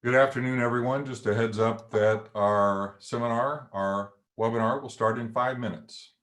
Good afternoon, everyone. Just a heads up that our webinar will start in 5 minutes.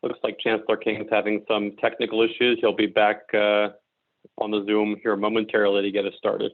Looks like Chancellor King is having some technical issues. He'll be back on the Zoom here momentarily to get us started.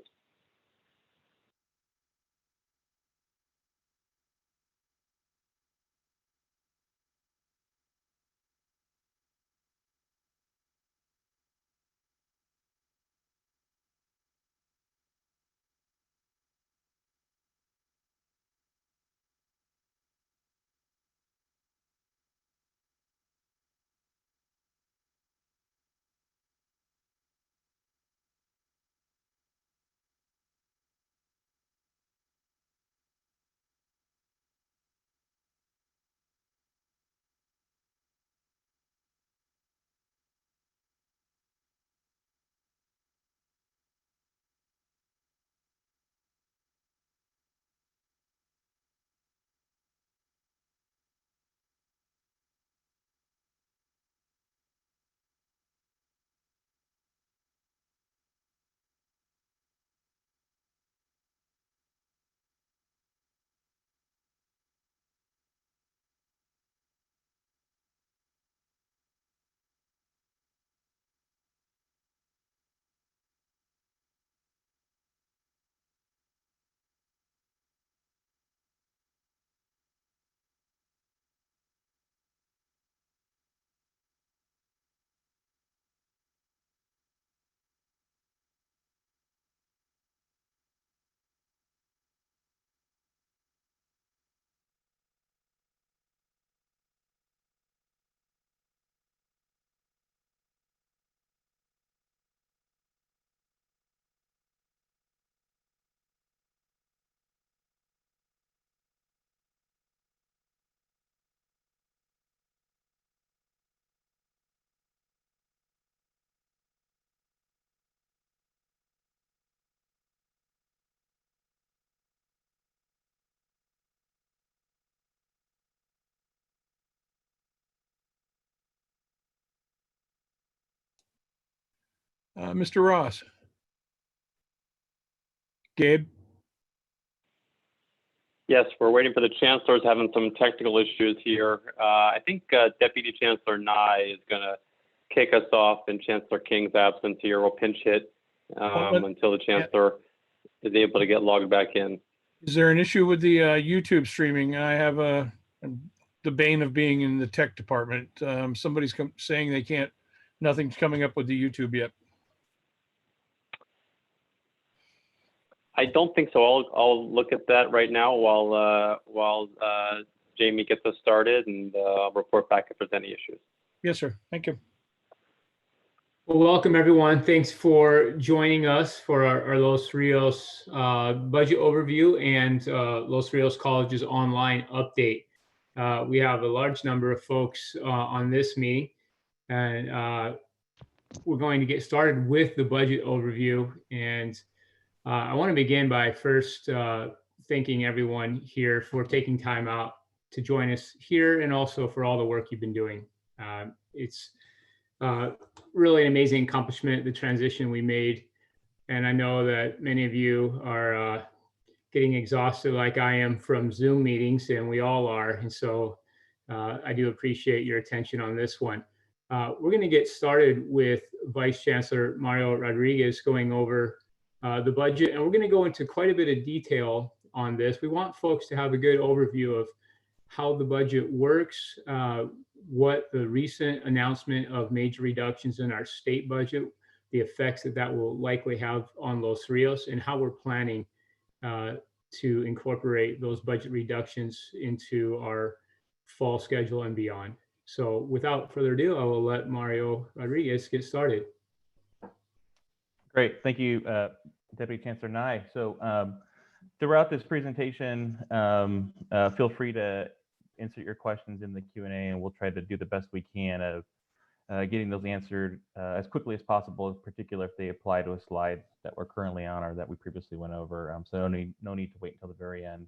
Mr. Ross. Gabe? Yes, we're waiting for the Chancellor's having some technical issues here. I think Deputy Chancellor Nye is going to kick us off in Chancellor King's absence here. We'll pinch hit until the Chancellor is able to get logged back in. Is there an issue with the YouTube streaming? I have the bane of being in the tech department. Somebody's saying they can't, nothing's coming up with the YouTube yet. I don't think so. I'll look at that right now while Jamie gets us started, and I'll report back if there's any issues. Yes, sir. Thank you. Well, welcome everyone. Thanks for joining us for our Los Rios budget overview and Los Rios College's online update. We have a large number of folks on this meeting, and we're going to get started with the budget overview. And I want to begin by first thanking everyone here for taking time out to join us here, and also for all the work you've been doing. It's really an amazing accomplishment, the transition we made. And I know that many of you are getting exhausted like I am from Zoom meetings, and we all are. And so I do appreciate your attention on this one. We're going to get started with Vice Chancellor Mario Rodriguez going over the budget, and we're going to go into quite a bit of detail on this. We want folks to have a good overview of how the budget works, what the recent announcement of major reductions in our state budget, the effects that will likely have on Los Rios, and how we're planning to incorporate those budget reductions into our fall schedule and beyond. So without further ado, I will let Mario Rodriguez get started. Great, thank you, Deputy Chancellor Nye. So throughout this presentation, feel free to insert your questions in the Q&A, and we'll try to do the best we can of getting those answered as quickly as possible, in particular if they apply to a slide that we're currently on or that we previously went over. So no need to wait until the very end.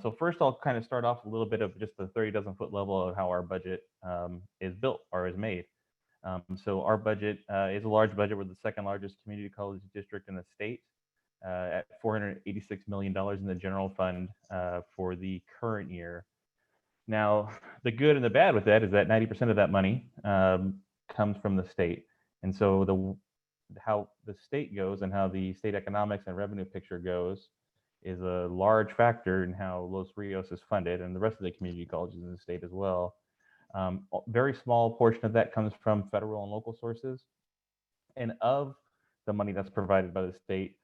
So first, I'll kind of start off a little bit of just the 30-dozen-foot level of how our budget is built or is made. So our budget is a large budget. We're the second largest community college district in the state at $486 million in the general fund for the current year. Now, the good and the bad with that is that 90% of that money comes from the state. And so how the state goes and how the state economics and revenue picture goes is a large factor in how Los Rios is funded, and the rest of the community colleges in the state as well. Very small portion of that comes from federal and local sources. And of the money that's provided by the state,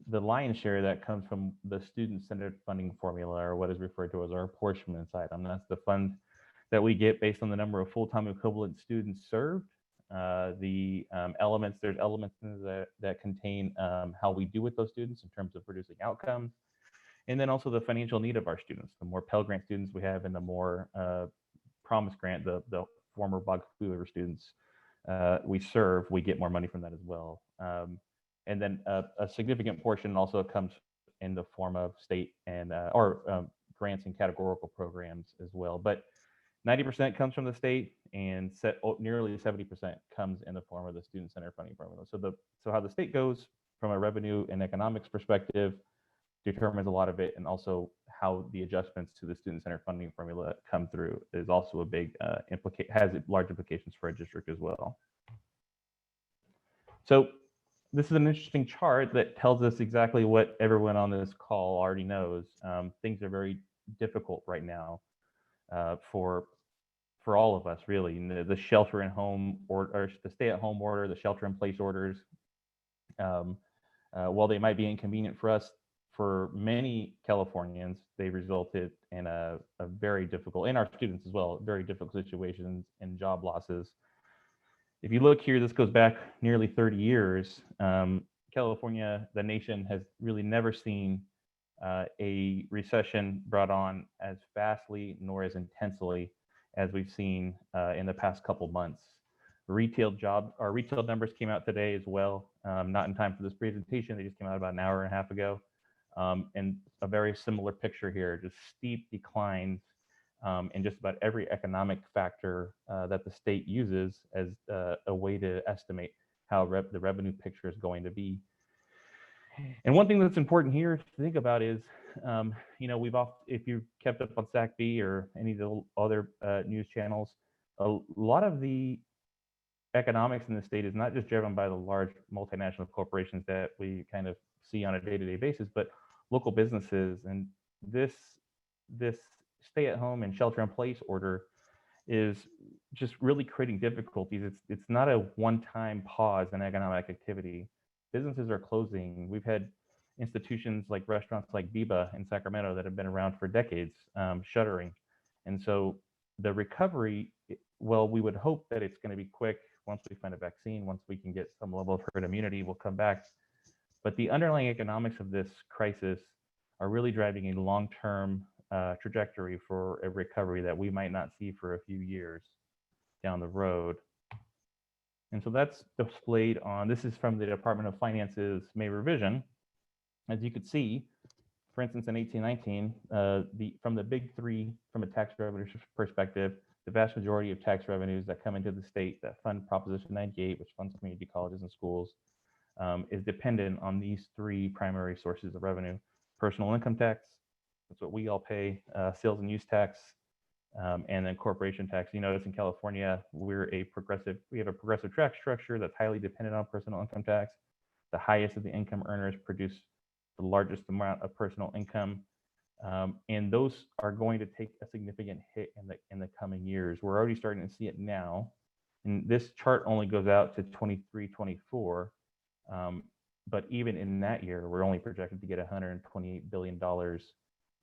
the lion's share of that comes from the student-centered funding formula, or what is referred to as our apportionment item. That's the fund that we get based on the number of full-time equivalent students served. There's elements in that contain how we do with those students in terms of producing outcomes, and then also the financial need of our students. The more Pell Grant students we have, and the more Promise Grant, the former Bog River students we serve, we get more money from that as well. And then a significant portion also comes in the form of state and or grants and categorical programs as well. But 90% comes from the state, and nearly 70% comes in the form of the student-centered funding formula. So how the state goes from a revenue and economics perspective determines a lot of it, and also how the adjustments to the student-centered funding formula come through is also a big has large implications for a district as well. So this is an interesting chart that tells us exactly what everyone on this call already knows. Things are very difficult right now for all of us, really. The shelter-in-home or the stay-at-home order, the shelter-in-place orders, while they might be inconvenient for us, for many Californians, they resulted in a very difficult, and our students as well, very difficult situations and job losses. If you look here, this goes back nearly 30 years. California, the nation, has really never seen a recession brought on as fastly nor as intensely as we've seen in the past couple months. Our retail numbers came out today as well, not in time for this presentation. They just came out about an hour and a half ago. And a very similar picture here, just steep declines in just about every economic factor that the state uses as a way to estimate how the revenue picture is going to be. And one thing that's important here to think about is, if you've kept up on SACB or any of the other news channels, a lot of the economics in the state is not just driven by the large multinational corporations that we kind of see on a day-to-day basis, but local businesses. And this stay-at-home and shelter-in-place order is just really creating difficulties. It's not a one-time pause in economic activity. Businesses are closing. We've had institutions like restaurants like Biba in Sacramento that have been around for decades shuttering. And so the recovery, well, we would hope that it's going to be quick. Once we find a vaccine, once we can get some level of herd immunity, we'll come back. But the underlying economics of this crisis are really driving a long-term trajectory for a recovery that we might not see for a few years down the road. And so that's displayed on, this is from the Department of Finance's May revision. As you could see, for instance, in 1819, from the big three, from a tax revenue perspective, the vast majority of tax revenues that come into the state that fund Proposition 98, which funds community colleges and schools, is dependent on these three primary sources of revenue. Personal income tax, that's what we all pay, sales and use tax, and then corporation tax. You notice in California, we have a progressive tax structure that's highly dependent on personal income tax. The highest of the income earners produce the largest amount of personal income. And those are going to take a significant hit in the coming years. We're already starting to see it now. And this chart only goes out to 23, 24. But even in that year, we're only projected to get $128 billion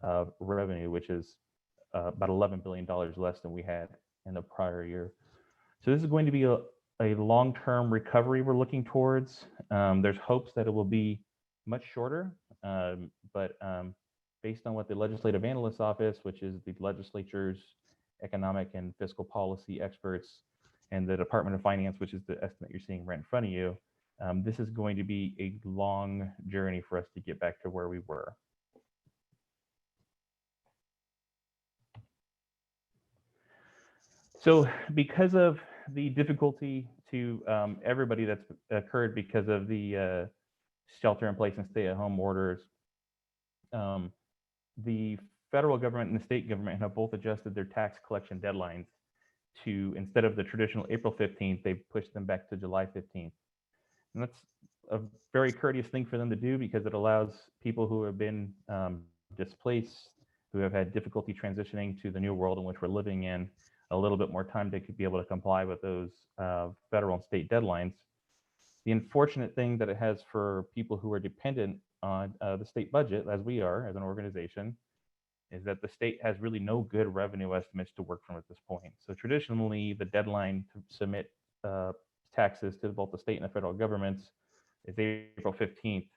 of revenue, which is about $11 billion less than we had in the prior year. So this is going to be a long-term recovery we're looking towards. There's hopes that it will be much shorter, but based on what the Legislative Analyst's Office, which is the legislature's economic and fiscal policy experts, and the Department of Finance, which is the estimate you're seeing right in front of you, this is going to be a long journey for us to get back to where we were. So because of the difficulty to everybody that's occurred because of the shelter in place and stay at home orders, the federal government and the state government have both adjusted their tax collection deadlines to, instead of the traditional April 15th, they've pushed them back to July 15th. And that's a very courteous thing for them to do because it allows people who have been displaced, who have had difficulty transitioning to the new world in which we're living in, a little bit more time to be able to comply with those federal and state deadlines. The unfortunate thing that it has for people who are dependent on the state budget, as we are as an organization, is that the state has really no good revenue estimates to work from at this point. So traditionally, the deadline to submit taxes to both the state and the federal governments is April 15th.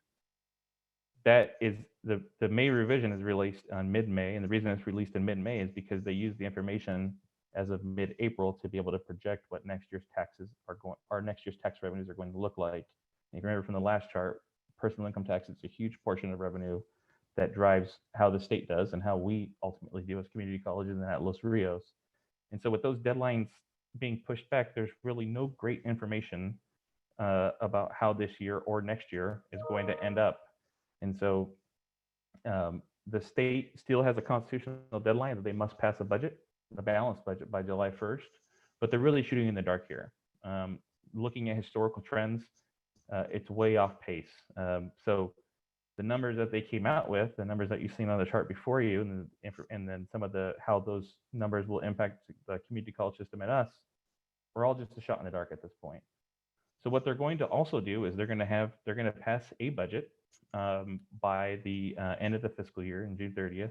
That is the May revision is released on mid-May, and the reason it's released in mid-May is because they use the information as of mid-April to be able to project what next year's taxes are going, or next year's tax revenues are going to look like. And if you remember from the last chart, personal income tax is a huge portion of revenue that drives how the state does and how we ultimately do as community colleges and at Los Rios. And so with those deadlines being pushed back, there's really no great information about how this year or next year is going to end up. And so the state still has a constitutional deadline that they must pass a budget, a balanced budget by July 1st, but they're really shooting in the dark here. Looking at historical trends, it's way off pace. So the numbers that they came out with, the numbers that you've seen on the chart before you, and then some of the how those numbers will impact the community college system and us, we're all just a shot in the dark at this point. So what they're going to also do is they're going to pass a budget by the end of the fiscal year in June 30th,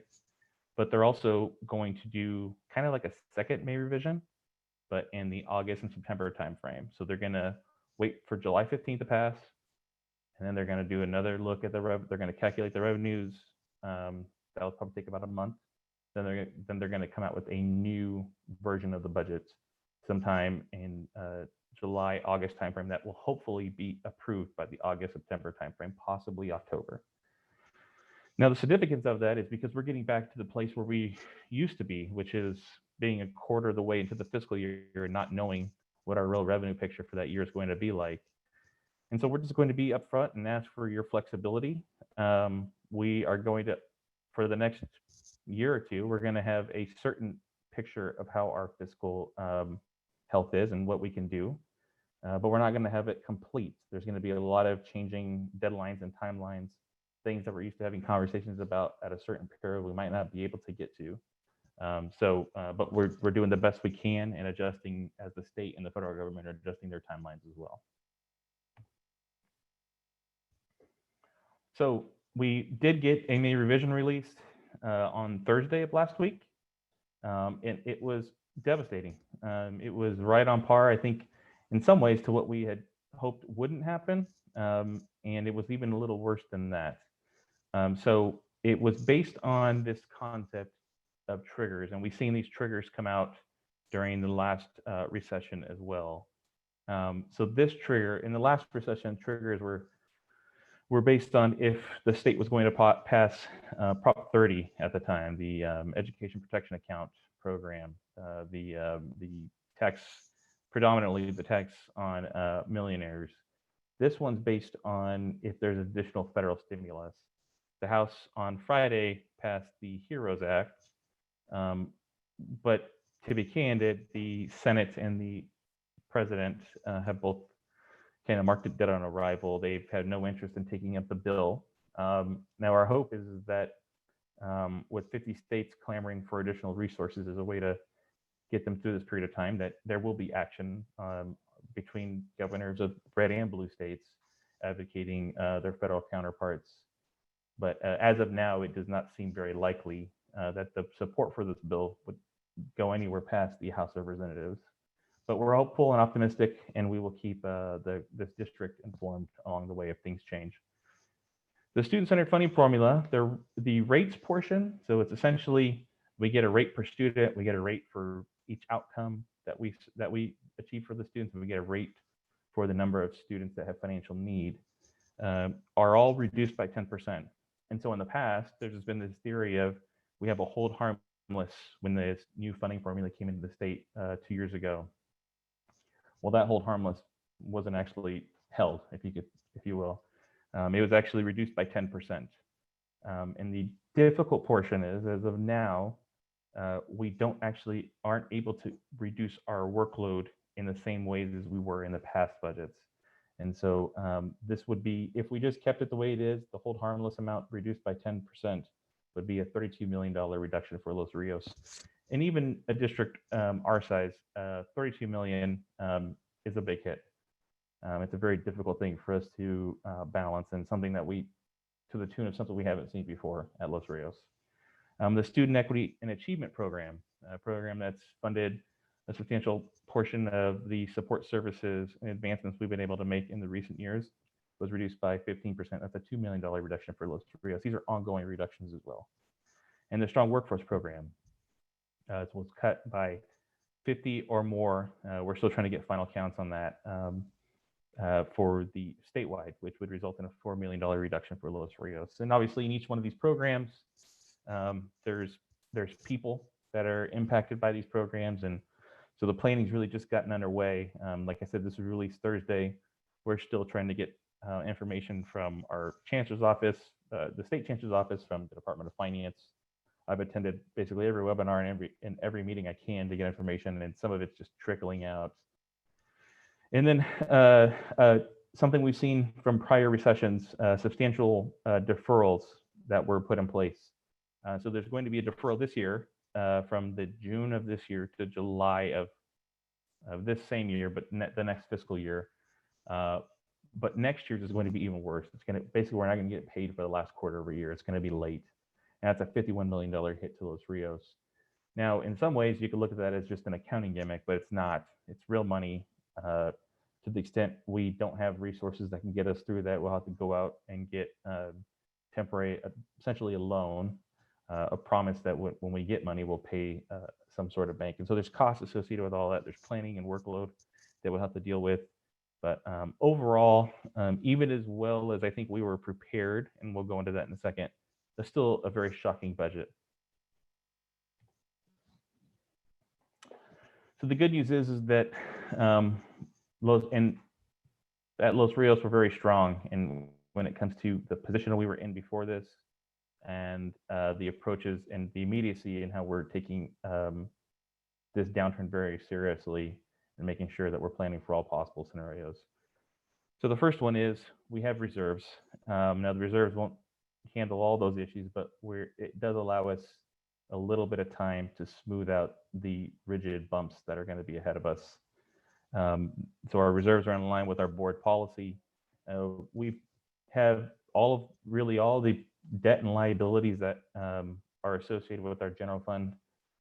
but they're also going to do kind of like a second May revision, but in the August and September timeframe. So they're going to wait for July 15th to pass, and then they're going to do another look at they're going to calculate the revenues. That'll probably take about a month. Then they're going to come out with a new version of the budget sometime in July, August timeframe that will hopefully be approved by the August, September timeframe, possibly October. Now, the significance of that is because we're getting back to the place where we used to be, which is being a quarter of the way into the fiscal year and not knowing what our real revenue picture for that year is going to be like. And so we're just going to be upfront and ask for your flexibility. We are going to, for the next year or two, we're going to have a certain picture of how our fiscal health is and what we can do, but we're not going to have it complete. There's going to be a lot of changing deadlines and timelines, things that we're used to having conversations about at a certain period we might not be able to get to. But we're doing the best we can and adjusting as the state and the federal government are adjusting their timelines as well. So we did get a May revision released on Thursday of last week, and it was devastating. It was right on par, I think, in some ways to what we had hoped wouldn't happen, and it was even a little worse than that. So it was based on this concept of triggers, and we've seen these triggers come out during the last recession as well. So this trigger, in the last recession, triggers were based on if the state was going to pass Prop 30 at the time, the Education Protection Account program, the tax, predominantly the tax on millionaires. This one's based on if there's additional federal stimulus. The House on Friday passed the HEROES Act, but to be candid, the Senate and the President have both kind of marked it dead on arrival. They've had no interest in taking up the bill. Now our hope is that with 50 states clamoring for additional resources as a way to get them through this period of time, that there will be action between governors of red and blue states advocating their federal counterparts. But as of now, it does not seem very likely that the support for this bill would go anywhere past the House of Representatives. But we're hopeful and optimistic, and we will keep this district informed along the way if things change. The student-centered funding formula, the rates portion, so it's essentially we get a rate per student, we get a rate for each outcome that we achieve for the students, and we get a rate for the number of students that have financial need, are all reduced by 10%. And so in the past, there's been this theory of we have a hold harmless when this new funding formula came into the state 2 years ago. Well, that hold harmless wasn't actually held, if you will. It was actually reduced by 10%. And the difficult portion is, as of now, we aren't able to reduce our workload in the same ways as we were in the past budgets. And so this would be, if we just kept it the way it is, the hold harmless amount reduced by 10% would be a $32 million reduction for Los Rios. And even a district our size, 32 million is a big hit. It's a very difficult thing for us to balance, and something that to the tune of something we haven't seen before at Los Rios. The Student Equity and Achievement Program, a program that's funded a substantial portion of the support services and advancements we've been able to make in the recent years, was reduced by 15%. That's a $2 million reduction for Los Rios. These are ongoing reductions as well. And the Strong Workforce Program was cut by 50 or more. We're still trying to get final counts on that for the statewide, which would result in a $4 million reduction for Los Rios. And obviously in each one of these programs, there's people that are impacted by these programs. And so the planning's really just gotten underway. Like I said, this was released Thursday. We're still trying to get information from our chancellor's office, the state chancellor's office, from the Department of Finance. I've attended basically every webinar and every meeting I can to get information, and some of it's just trickling out. And then something we've seen from prior recessions, substantial deferrals that were put in place. So there's going to be a deferral this year from the June of this year to July of this same year, but the next fiscal year. But next year's is going to be even worse. It's going to basically, we're not going to get paid for the last quarter of a year. It's going to be late. And that's a $51 million hit to Los Rios. Now, in some ways, you could look at that as just an accounting gimmick, but it's not. It's real money. To the extent we don't have resources that can get us through that, we'll have to go out and get temporary, essentially a loan, a promise that when we get money, we'll pay some sort of bank. And so there's costs associated with all that. There's planning and workload that we'll have to deal with. But overall, even as well as I think we were prepared, and we'll go into that in a second, it's still a very shocking budget. So the good news is that at Los Rios, we're very strong. And when it comes to the position we were in before this, and the approaches and the immediacy and how we're taking this downturn very seriously and making sure that we're planning for all possible scenarios. So the first one is we have reserves. Now the reserves won't handle all those issues, but it does allow us a little bit of time to smooth out the rigid bumps that are going to be ahead of us. So our reserves are in line with our board policy. We have really all the debt and liabilities that are associated with our general fund.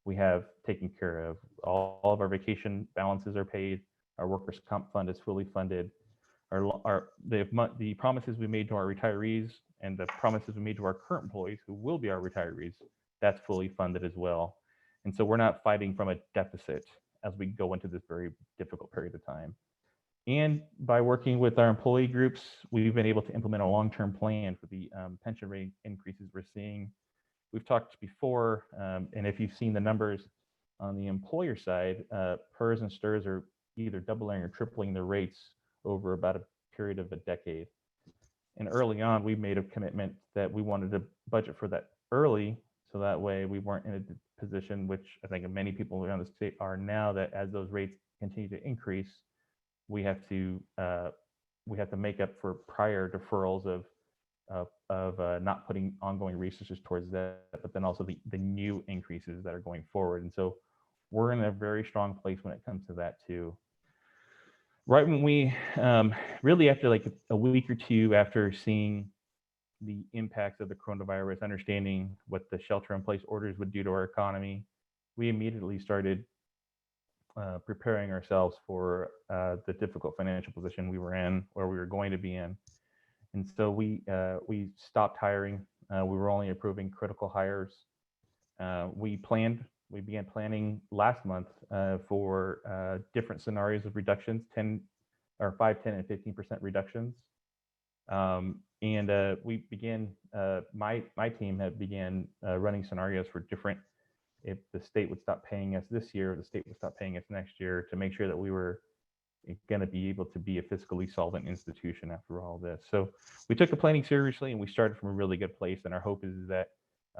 We have taken care of. All of our vacation balances are paid. Our workers' comp fund is fully funded. The promises we made to our retirees and the promises we made to our current employees, who will be our retirees, that's fully funded as well. And so we're not fighting from a deficit as we go into this very difficult period of time. And by working with our employee groups, we've been able to implement a long-term plan for the pension rate increases we're seeing. We've talked before, and if you've seen the numbers on the employer side, PERS and STIRS are either doubling or tripling their rates over about a period of a decade. And early on, we made a commitment that we wanted to budget for that early, so that way we weren't in a position, which I think many people around the state are now, that as those rates continue to increase, we have to make up for prior deferrals of not putting ongoing resources towards that, but then also the new increases that are going forward. And so we're in a very strong place when it comes to that too. Right when we really, after like a week or two after seeing the impacts of the coronavirus, understanding what the shelter-in-place orders would do to our economy, we immediately started preparing ourselves for the difficult financial position we were in, or we were going to be in. And so we stopped hiring. We were only approving critical hires. We began planning last month for different scenarios of reductions, 5, 10, and 15% reductions. And we began, my team began running scenarios for different, if the state would stop paying us this year, the state would stop paying us next year, to make sure that we were going to be able to be a fiscally solvent institution after all this. So we took the planning seriously, and we started from a really good place. And our hope is that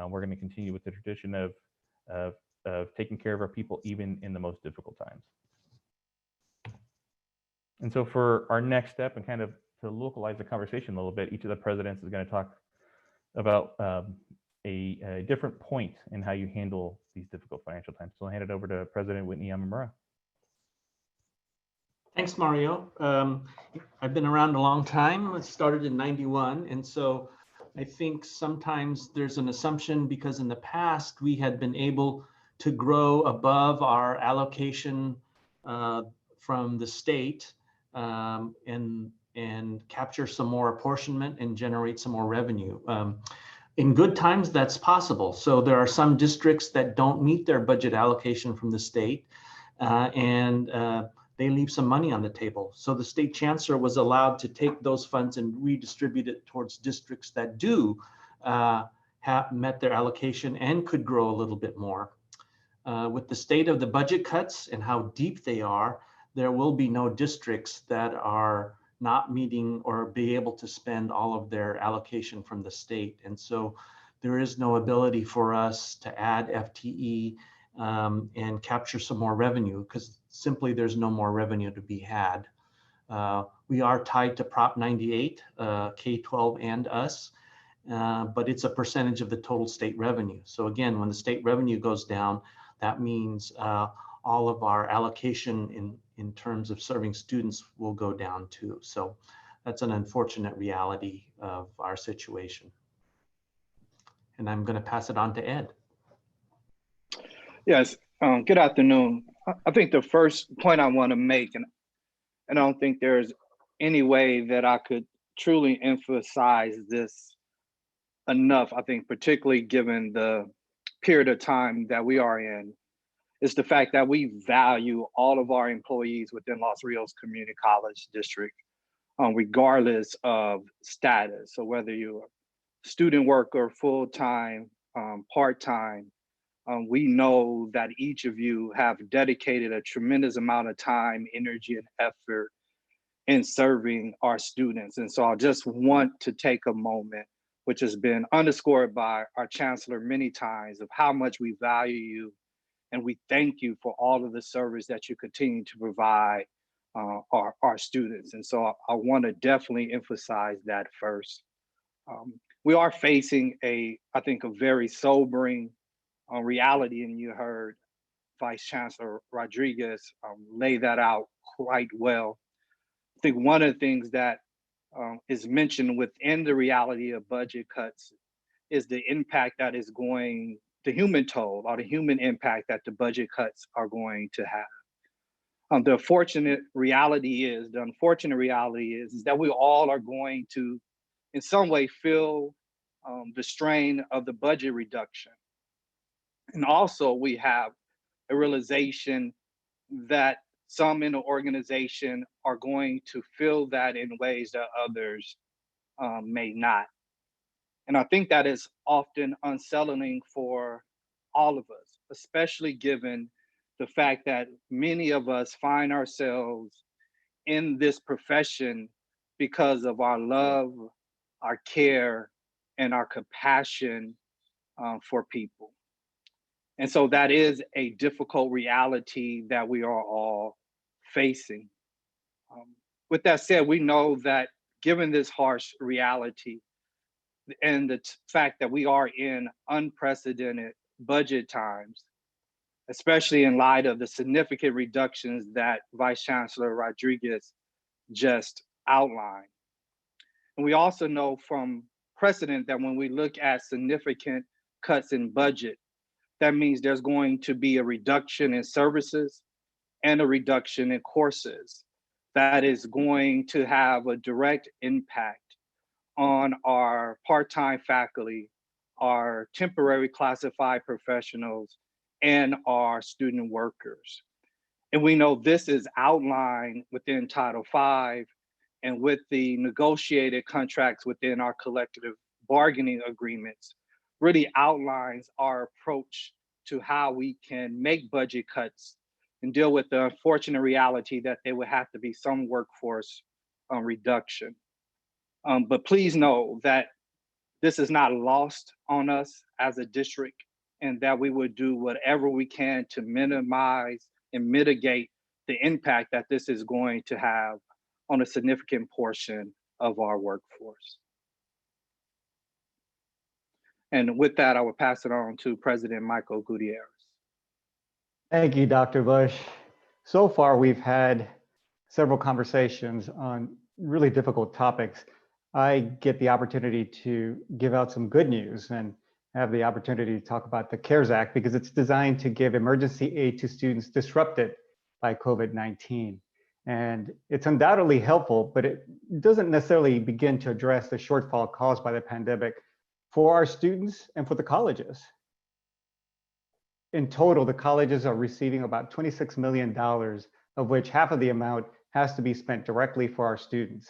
we're going to continue with the tradition of taking care of our people even in the most difficult times. And so for our next step, and kind of to localize the conversation a little bit, each of the presidents is going to talk about a different point in how you handle these difficult financial times. So I'll hand it over to President Whitney Yamamura. Thanks, Mario. I've been around a long time. I started in '91. And so I think sometimes there's an assumption because in the past we had been able to grow above our allocation from the state and capture some more apportionment and generate some more revenue. In good times, that's possible. So there are some districts that don't meet their budget allocation from the state and they leave some money on the table. So the state chancellor was allowed to take those funds and redistribute it towards districts that do have met their allocation and could grow a little bit more. With the state of the budget cuts and how deep they are, there will be no districts that are not meeting or be able to spend all of their allocation from the state. And so there is no ability for us to add FTE and capture some more revenue because simply there's no more revenue to be had. We are tied to Prop 98, K-12 and us, but it's a percentage of the total state revenue. So again, when the state revenue goes down, that means all of our allocation in terms of serving students will go down too. So that's an unfortunate reality of our situation. And I'm going to pass it on to Ed. Yes, good afternoon. I think the first point I want to make, and I don't think there's any way that I could truly emphasize this enough, I think particularly given the period of time that we are in, is the fact that we value all of our employees within Los Rios Community College District, regardless of status. So whether you're a student worker, full-time, part-time, we know that each of you have dedicated a tremendous amount of time, energy, and effort in serving our students. And so I just want to take a moment, which has been underscored by our chancellor many times, of how much we value you. And we thank you for all of the service that you continue to provide our students. And so I want to definitely emphasize that first. We are facing I think, a very sobering reality, and you heard Vice Chancellor Rodriguez lay that out quite well. I think one of the things that is mentioned within the reality of budget cuts is the impact that is going, the human toll or the human impact that the budget cuts are going to have. The unfortunate reality is that we all are going to, in some way, feel the strain of the budget reduction. And also we have a realization that some in the organization are going to feel that in ways that others may not. And I think that is often unsettling for all of us, especially given the fact that many of us find ourselves in this profession because of our love, our care, and our compassion for people. And so that is a difficult reality that we are all facing. With that said, we know that given this harsh reality and the fact that we are in unprecedented budget times, especially in light of the significant reductions that Vice Chancellor Rodriguez just outlined. And we also know from precedent that when we look at significant cuts in budget, that means there's going to be a reduction in services and a reduction in courses. That is going to have a direct impact on our part-time faculty, our temporary classified professionals, and our student workers. And we know this is outlined within Title V and with the negotiated contracts within our collective bargaining agreements, really outlines our approach to how we can make budget cuts and deal with the unfortunate reality that there would have to be some workforce reduction. But please know that this is not lost on us as a district, and that we would do whatever we can to minimize and mitigate the impact that this is going to have on a significant portion of our workforce. And with that, I will pass it on to President Michael Gutierrez. Thank you, Dr. Bush. So far, we've had several conversations on really difficult topics. I get the opportunity to give out some good news and have the opportunity to talk about the CARES Act because it's designed to give emergency aid to students disrupted by COVID-19. And it's undoubtedly helpful, but it doesn't necessarily begin to address the shortfall caused by the pandemic for our students and for the colleges. In total, the colleges are receiving about $26 million, of which half of the amount has to be spent directly for our students.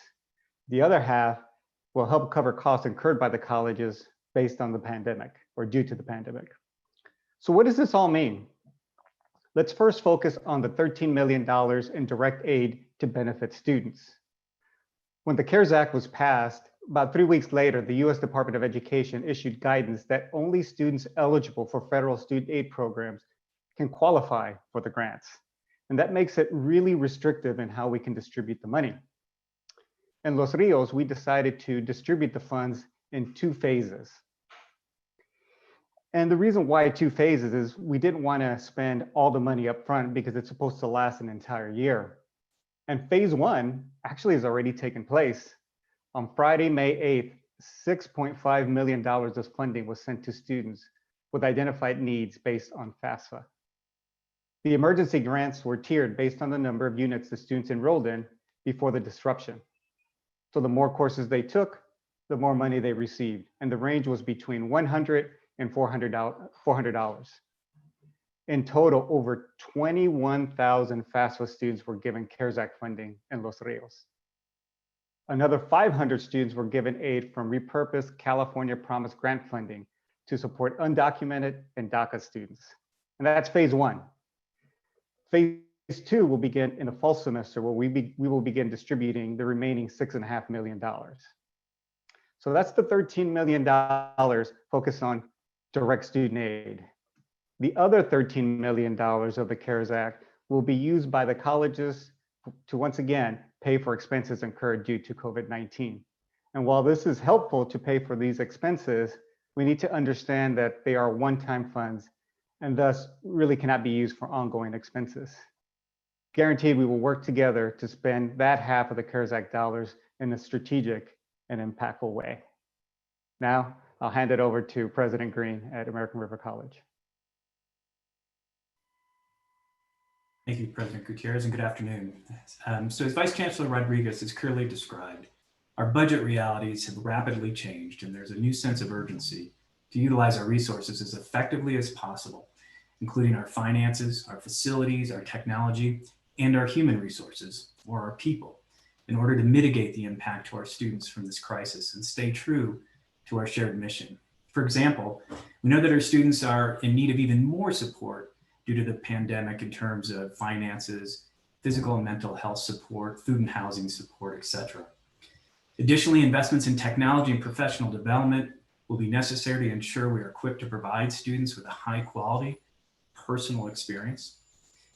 The other half will help cover costs incurred by the colleges based on the pandemic or due to the pandemic. So what does this all mean? Let's first focus on the $13 million in direct aid to benefit students. When the CARES Act was passed, about 3 weeks later, the US Department of Education issued guidance that only students eligible for federal student aid programs can qualify for the grants. And that makes it really restrictive in how we can distribute the money. In Los Rios, we decided to distribute the funds in 2 phases. And the reason why 2 phases is we didn't want to spend all the money up front because it's supposed to last an entire year. And phase 1 actually has already taken place. On Friday, May 8th, $6.5 million of funding was sent to students with identified needs based on FAFSA. The emergency grants were tiered based on the number of units the students enrolled in before the disruption. So the more courses they took, the more money they received. And the range was between $100 and $400. In total, over 21,000 FAFSA students were given CARES Act funding in Los Rios. Another 500 students were given aid from repurposed California Promise grant funding to support undocumented and DACA students. And that's phase 1. Phase 2 will begin in the fall semester where we will begin distributing the remaining $6.5 million. So that's the $13 million focused on direct student aid. The other $13 million of the CARES Act will be used by the colleges to once again pay for expenses incurred due to COVID-19. And while this is helpful to pay for these expenses, we need to understand that they are one-time funds and thus really cannot be used for ongoing expenses. Guaranteed, we will work together to spend that half of the CARES Act dollars in a strategic and impactful way. Now, I'll hand it over to President Green at American River College. Thank you, President Gutierrez, and good afternoon. So as Vice Chancellor Rodriguez has clearly described, our budget realities have rapidly changed, and there's a new sense of urgency to utilize our resources as effectively as possible, including our finances, our facilities, our technology, and our human resources, or our people, in order to mitigate the impact to our students from this crisis and stay true to our shared mission. For example, we know that our students are in need of even more support due to the pandemic in terms of finances, physical and mental health support, food and housing support, etc. Additionally, investments in technology and professional development will be necessary to ensure we are equipped to provide students with a high quality, personal experience.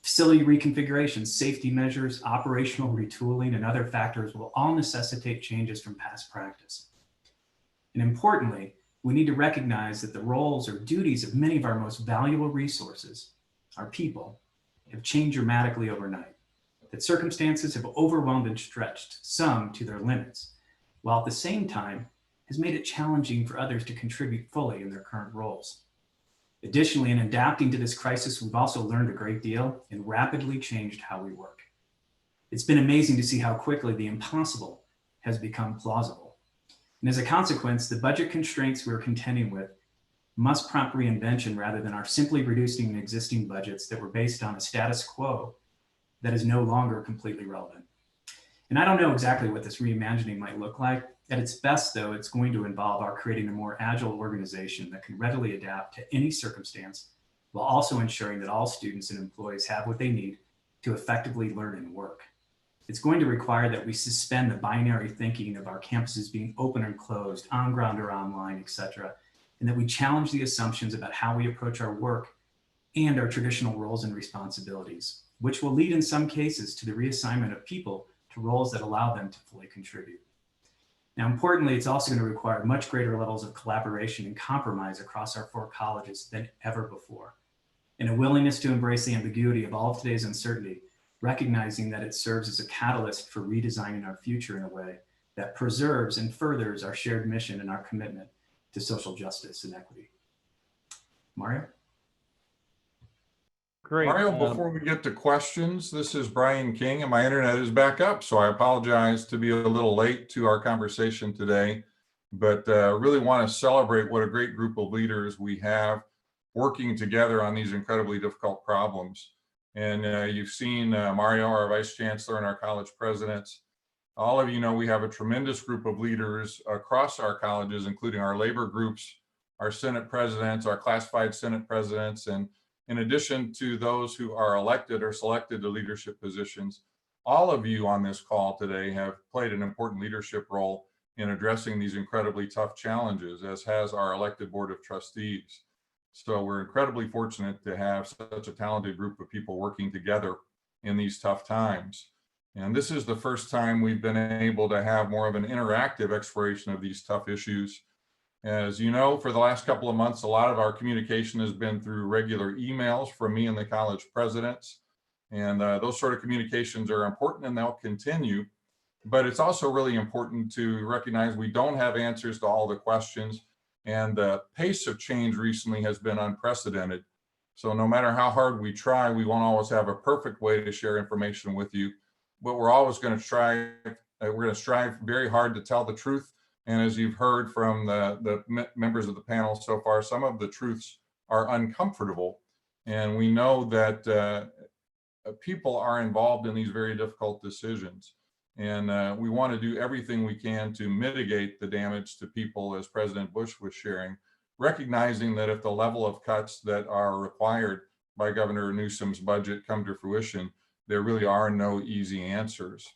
Facility reconfiguration, safety measures, operational retooling, and other factors will all necessitate changes from past practice. And importantly, we need to recognize that the roles or duties of many of our most valuable resources, our people, have changed dramatically overnight, that circumstances have overwhelmed and stretched some to their limits, while at the same time has made it challenging for others to contribute fully in their current roles. Additionally, in adapting to this crisis, we've also learned a great deal and rapidly changed how we work. It's been amazing to see how quickly the impossible has become plausible. And as a consequence, the budget constraints we're contending with must prompt reinvention rather than our simply reducing existing budgets that were based on a status quo that is no longer completely relevant. And I don't know exactly what this reimagining might look like. At its best, though, it's going to involve our creating a more agile organization that can readily adapt to any circumstance while also ensuring that all students and employees have what they need to effectively learn and work. It's going to require that we suspend the binary thinking of our campuses being open or closed, on ground or online, etc., and that we challenge the assumptions about how we approach our work and our traditional roles and responsibilities, which will lead in some cases to the reassignment of people to roles that allow them to fully contribute. Now, importantly, it's also going to require much greater levels of collaboration and compromise across our 4 colleges than ever before, and a willingness to embrace the ambiguity of all of today's uncertainty, recognizing that it serves as a catalyst for redesigning our future in a way that preserves and furthers our shared mission and our commitment to social justice and equity. Mario? Great. Mario, before we get to questions, this is Brian King and my internet is back up. So I apologize to be a little late to our conversation today, but really want to celebrate what a great group of leaders we have working together on these incredibly difficult problems. And you've seen Mario, our Vice Chancellor, and our college presidents. All of you know we have a tremendous group of leaders across our colleges, including our labor groups, our Senate presidents, our classified Senate presidents, and in addition to those who are elected or selected to leadership positions, all of you on this call today have played an important leadership role in addressing these incredibly tough challenges, as has our elected Board of Trustees. So we're incredibly fortunate to have such a talented group of people working together in these tough times. And this is the first time we've been able to have more of an interactive exploration of these tough issues. As you know, for the last couple of months, a lot of our communication has been through regular emails from me and the college presidents. And those sort of communications are important and they'll continue. But it's also really important to recognize we don't have answers to all the questions. And the pace of change recently has been unprecedented. So no matter how hard we try, we won't always have a perfect way to share information with you. But we're always going to try, we're going to strive very hard to tell the truth. And as you've heard from the members of the panel so far, some of the truths are uncomfortable. And we know that people are involved in these very difficult decisions. And we want to do everything we can to mitigate the damage to people, as President Bush was sharing, recognizing that if the level of cuts that are required by Governor Newsom's budget come to fruition, there really are no easy answers.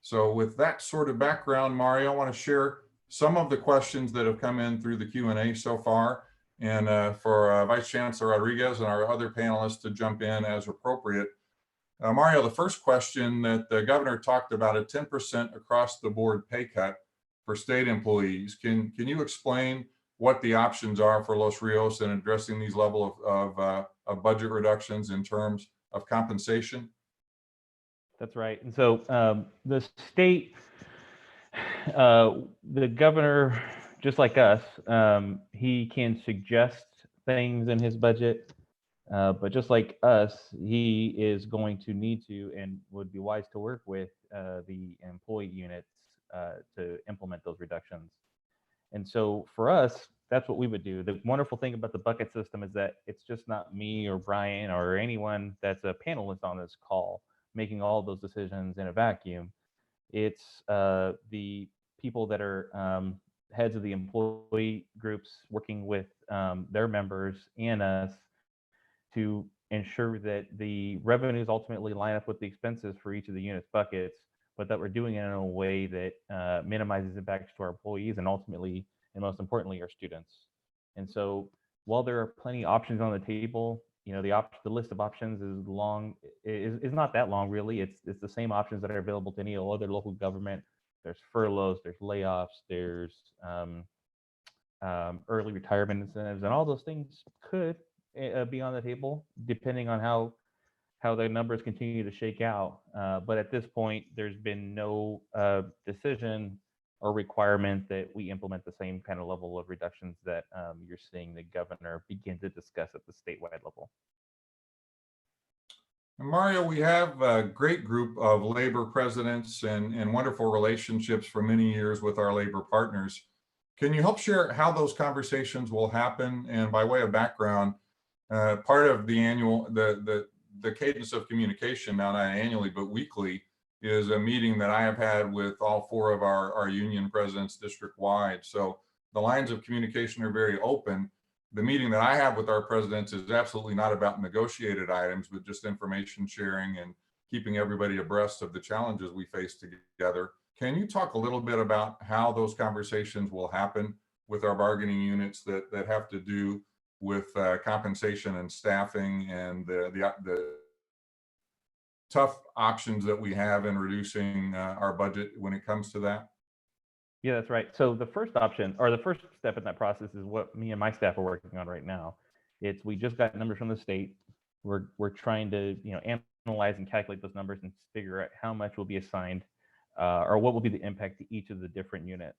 So with that sort of background, Mario, I want to share some of the questions that have come in through the Q&A so far, and for Vice Chancellor Rodriguez and our other panelists to jump in as appropriate. Mario, the first question that the governor talked about, a 10% across the board pay cut for state employees. Can you explain what the options are for Los Rios in addressing these level of budget reductions in terms of compensation? That's right. And so the state, the governor, just like us, he can suggest things in his budget. But just like us, he is going to need to and would be wise to work with the employee units to implement those reductions. And so for us, that's what we would do. The wonderful thing about the bucket system is that it's just not me or Brian or anyone that's a panelist on this call making all of those decisions in a vacuum. It's the people that are heads of the employee groups working with their members and us to ensure that the revenues ultimately line up with the expenses for each of the units buckets, but that we're doing it in a way that minimizes impacts to our employees and ultimately, and most importantly, our students. And so while there are plenty of options on the table, you know, the list of options is long, is not that long really. It's the same options that are available to any other local government. There's furloughs, there's layoffs, there's early retirement incentives, and all those things could be on the table depending on how the numbers continue to shake out. But at this point, there's been no decision or requirement that we implement the same kind of level of reductions that you're seeing the governor begin to discuss at the statewide level. And Mario, we have a great group of labor presidents and wonderful relationships for many years with our labor partners. Can you help share how those conversations will happen? And by way of background, part of the annual, the cadence of communication, now not annually, but weekly, is a meeting that I have had with all 4 of our union presidents district-wide. So the lines of communication are very open. The meeting that I have with our presidents is absolutely not about negotiated items, but just information sharing and keeping everybody abreast of the challenges we face together. Can you talk a little bit about how those conversations will happen with our bargaining units that have to do with compensation and staffing and the tough options that we have in reducing our budget when it comes to that? Yeah, that's right. So the first option, or the first step in that process, is what me and my staff are working on right now. We just got numbers from the state. We're trying to analyze and calculate those numbers and figure out how much will be assigned, or what will be the impact to each of the different units.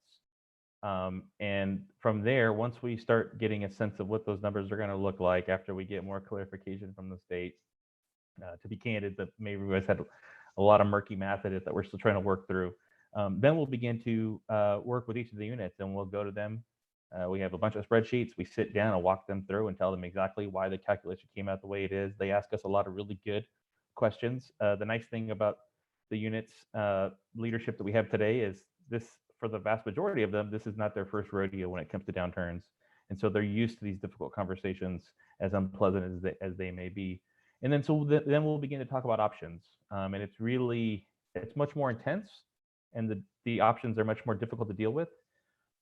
And from there, once we start getting a sense of what those numbers are going to look like after we get more clarification from the state, to be candid, that maybe we guys had a lot of murky math in it that we're still trying to work through. Then we'll begin to work with each of the units, and we'll go to them. We have a bunch of spreadsheets. We sit down and walk them through and tell them exactly why the calculation came out the way it is. They ask us a lot of really good questions. The nice thing about the units leadership that we have today is this, for the vast majority of them, this is not their first rodeo when it comes to downturns. And so they're used to these difficult conversations, as unpleasant as they may be. And then then we'll begin to talk about options. And it's much more intense, and the options are much more difficult to deal with.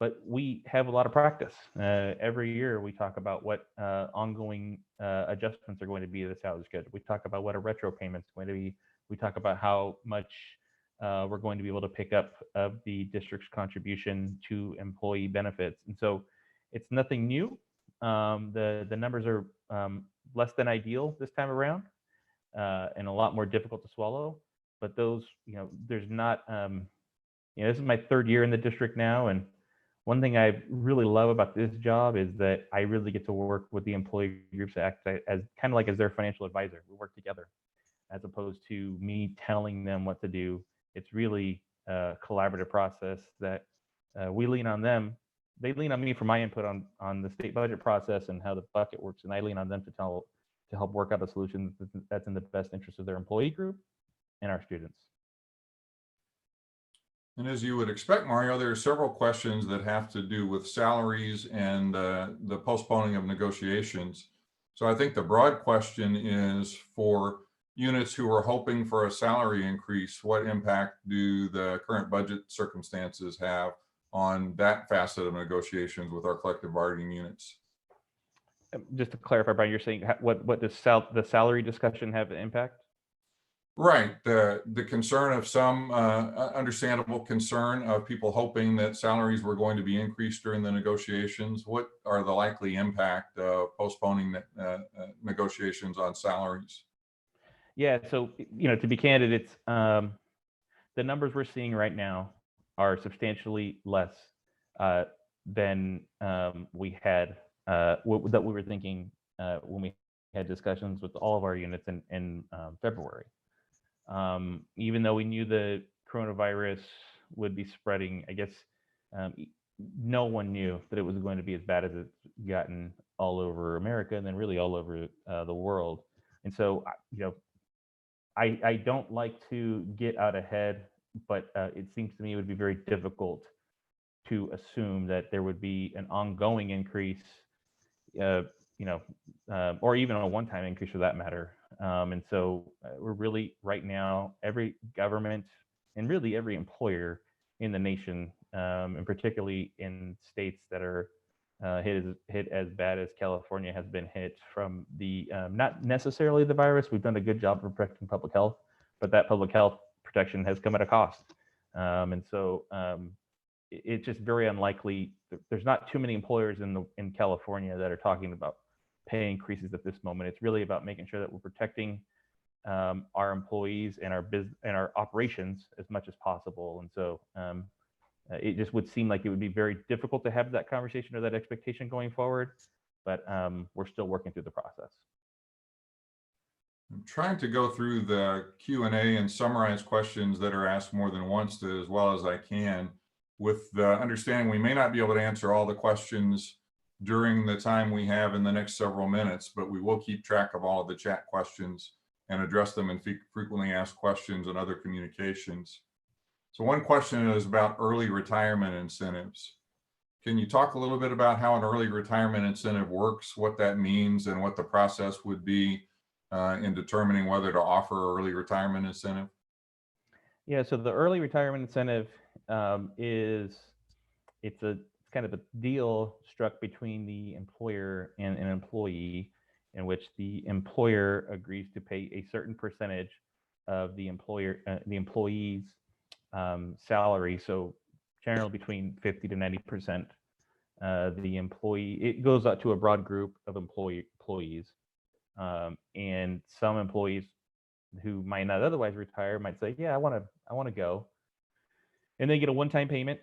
But we have a lot of practice. Every year we talk about what ongoing adjustments are going to be to the salary schedule. We talk about what a retro payment is going to be. We talk about how much we're going to be able to pick up of the district's contribution to employee benefits. And so it's nothing new. The numbers are less than ideal this time around, and a lot more difficult to swallow. But those, there's not, this is my third year in the district now. And one thing I really love about this job is that I really get to work with the employee groups that act as kind of like as their financial advisor. We work together as opposed to me telling them what to do. It's really a collaborative process that we lean on them. They lean on me for my input on the state budget process and how the bucket works. And I lean on them to help work out a solution that's in the best interest of their employee group and our students. And as you would expect, Mario, there are several questions that have to do with salaries and the postponing of negotiations. So I think the broad question is for units who are hoping for a salary increase, what impact do the current budget circumstances have on that facet of negotiations with our collective bargaining units? Just to clarify, Brian, you're saying what does the salary discussion have an impact? Right. The concern of some understandable concern of people hoping that salaries were going to be increased during the negotiations. What are the likely impact of postponing negotiations on salaries? Yeah, so to be candid, it's the numbers we're seeing right now are substantially less than we had that we were thinking when we had discussions with all of our units in February. Even though we knew the coronavirus would be spreading, I guess no one knew that it was going to be as bad as it's gotten all over America and then really all over the world. And so, I don't like to get out ahead, but it seems to me it would be very difficult to assume that there would be an ongoing increase, or even a one-time increase for that matter. And so we're really right now, every government and really every employer in the nation, and particularly in states that are hit as bad as California has been hit from the, not necessarily the virus. We've done a good job of protecting public health, but that public health protection has come at a cost. And so it's just very unlikely. There's not too many employers in California that are talking about pay increases at this moment. It's really about making sure that we're protecting our employees and our business and our operations as much as possible. And so it just would seem like it would be very difficult to have that conversation or that expectation going forward, but we're still working through the process. I'm trying to go through the Q&A and summarize questions that are asked more than once as well as I can, with the understanding we may not be able to answer all the questions during the time we have in the next several minutes, but we will keep track of all of the chat questions and address them in frequently asked questions and other communications. So one question is about early retirement incentives. Can you talk a little bit about how an early retirement incentive works, what that means, and what the process would be in determining whether to offer early retirement incentive? Yeah, so the early retirement incentive it's kind of a deal struck between the employer and an employee, in which the employer agrees to pay a certain percentage of the employee's salary. So generally between 50 to 90%. The employee, it goes out to a broad group of employees, and some employees who might not otherwise retire might say, yeah, I want to go, and they get a one-time payment,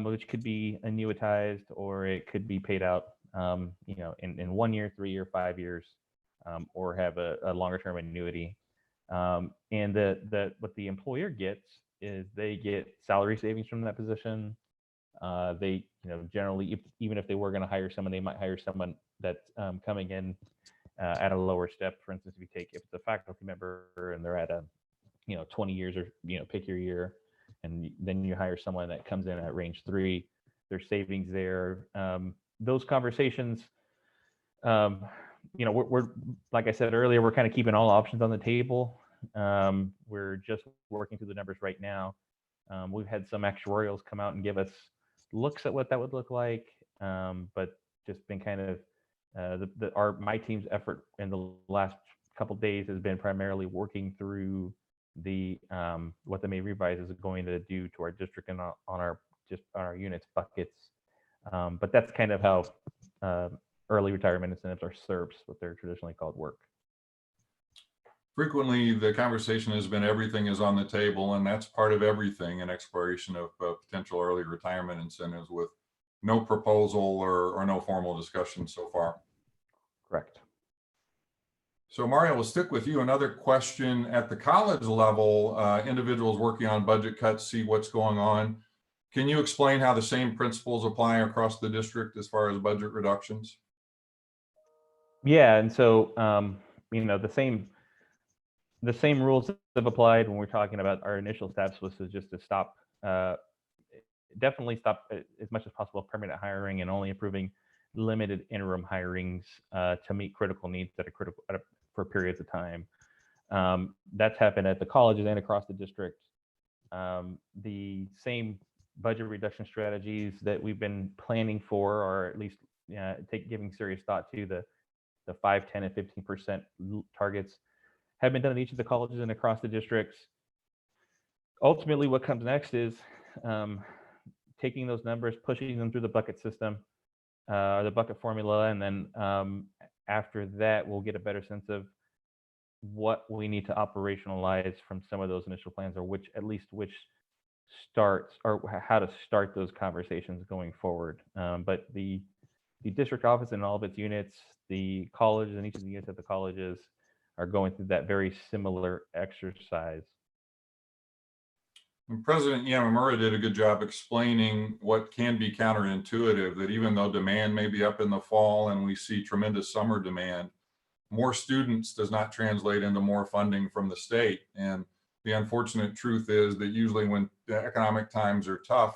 which could be annuitized, or it could be paid out in 1 year, 3 year, 5 years, or have a longer term annuity. And what the employer gets is they get salary savings from that position. They, generally, even if they were going to hire someone, they might hire someone that's coming in at a lower step. For instance, if it's a faculty member and they're at 20 years, or pick your year, and then you hire someone that comes in at range 3, there's savings there. Those conversations, we're like I said earlier, we're kind of keeping all options on the table. We're just working through the numbers right now. We've had some actuarials come out and give us looks at what that would look like, but just been kind of my team's effort in the last couple of days has been primarily working through what the May revise is going to do to our district and on our units buckets. But that's kind of how early retirement incentives, or SERPs, what they're traditionally called, work. Frequently, the conversation has been everything is on the table, and that's part of everything, an exploration of potential early retirement incentives with no proposal or no formal discussion so far. Correct. So Mario, we'll stick with you. Another question: at the college level, individuals working on budget cuts see what's going on. Can you explain how the same principles apply across the district as far as budget reductions? Yeah, and so the same rules have applied when we're talking about our initial steps, was just to stop, definitely stop as much as possible permanent hiring and only approving limited interim hirings to meet critical needs for periods of time. That's happened at the colleges and across the district. The same budget reduction strategies that we've been planning for, or at least giving serious thought to, the 5, 10, and 15% targets, have been done at each of the colleges and across the districts. Ultimately, what comes next is taking those numbers, pushing them through the bucket system, the bucket formula, and then after that, we'll get a better sense of what we need to operationalize from some of those initial plans, or which starts, or how to start those conversations going forward. But the district office and all of its units, the colleges and each of the units at the colleges, are going through that very similar exercise. And President Yamamura did a good job explaining what can be counterintuitive, that even though demand may be up in the fall and we see tremendous summer demand, more students does not translate into more funding from the state. And the unfortunate truth is that usually when the economic times are tough,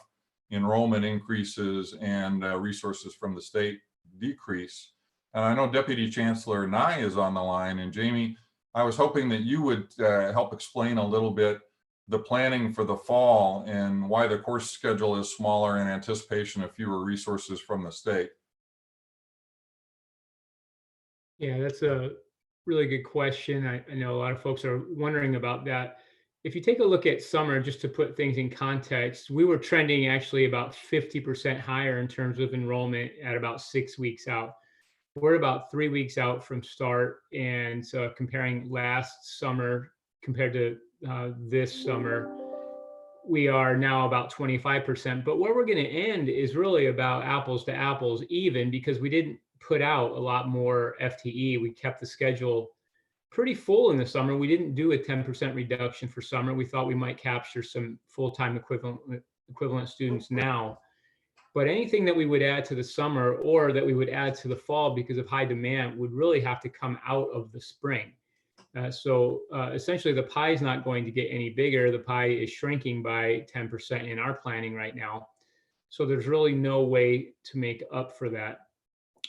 enrollment increases and resources from the state decrease. And I know Deputy Chancellor Nye is on the line. And Jamie, I was hoping that you would help explain a little bit the planning for the fall and why the course schedule is smaller in anticipation of fewer resources from the state. Yeah, that's a really good question. I know a lot of folks are wondering about that. If you take a look at summer, just to put things in context, we were trending actually about 50% higher in terms of enrollment at about 6 weeks out. We're about 3 weeks out from start. And so comparing last summer compared to this summer, we are now about 25%. But where we're going to end is really about apples to apples, even, because we didn't put out a lot more FTE. We kept the schedule pretty full in the summer. We didn't do a 10% reduction for summer. We thought we might capture some full-time equivalent students now. But anything that we would add to the summer, or that we would add to the fall because of high demand, would really have to come out of the spring. So essentially, the pie is not going to get any bigger. The pie is shrinking by 10% in our planning right now. So there's really no way to make up for that.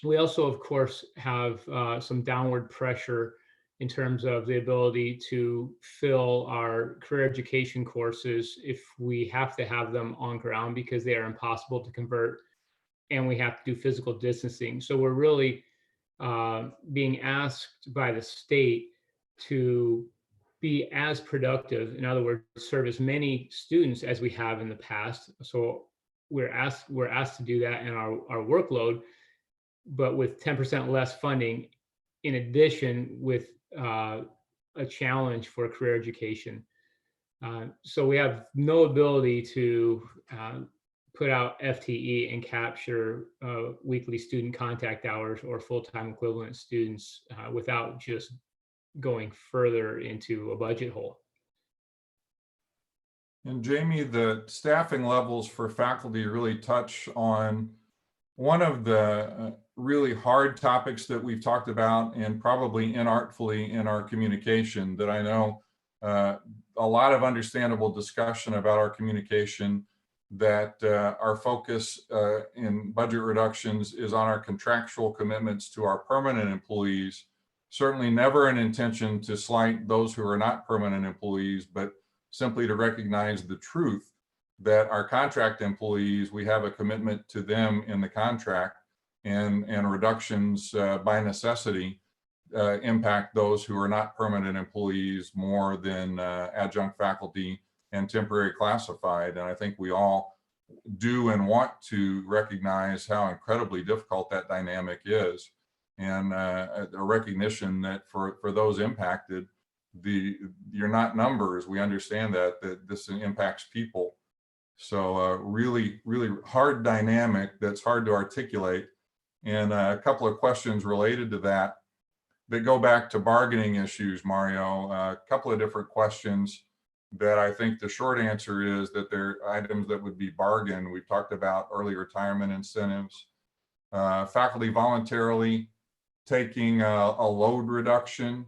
We also, of course, have some downward pressure in terms of the ability to fill our career education courses if we have to have them on ground because they are impossible to convert and we have to do physical distancing. So we're really being asked by the state to be as productive, in other words, serve as many students as we have in the past. So we're asked to do that in our workload, but with 10% less funding, in addition with a challenge for career education. So we have no ability to put out FTE and capture weekly student contact hours or full-time equivalent students without just going further into a budget hole. And Jamie, the staffing levels for faculty really touch on one of the really hard topics that we've talked about, and probably inartfully in our communication, that I know a lot of understandable discussion about our communication, that our focus in budget reductions is on our contractual commitments to our permanent employees. Certainly never an intention to slight those who are not permanent employees, but simply to recognize the truth that our contract employees, we have a commitment to them in the contract, and reductions by necessity impact those who are not permanent employees more than adjunct faculty and temporary classified. And I think we all do and want to recognize how incredibly difficult that dynamic is, and a recognition that for those impacted, you're not numbers. We understand that this impacts people. So really, really hard dynamic that's hard to articulate. And a couple of questions related to that go back to bargaining issues, Mario. A couple of different questions that I think the short answer is that they're items that would be bargained. We talked about early retirement incentives, faculty voluntarily taking a load reduction,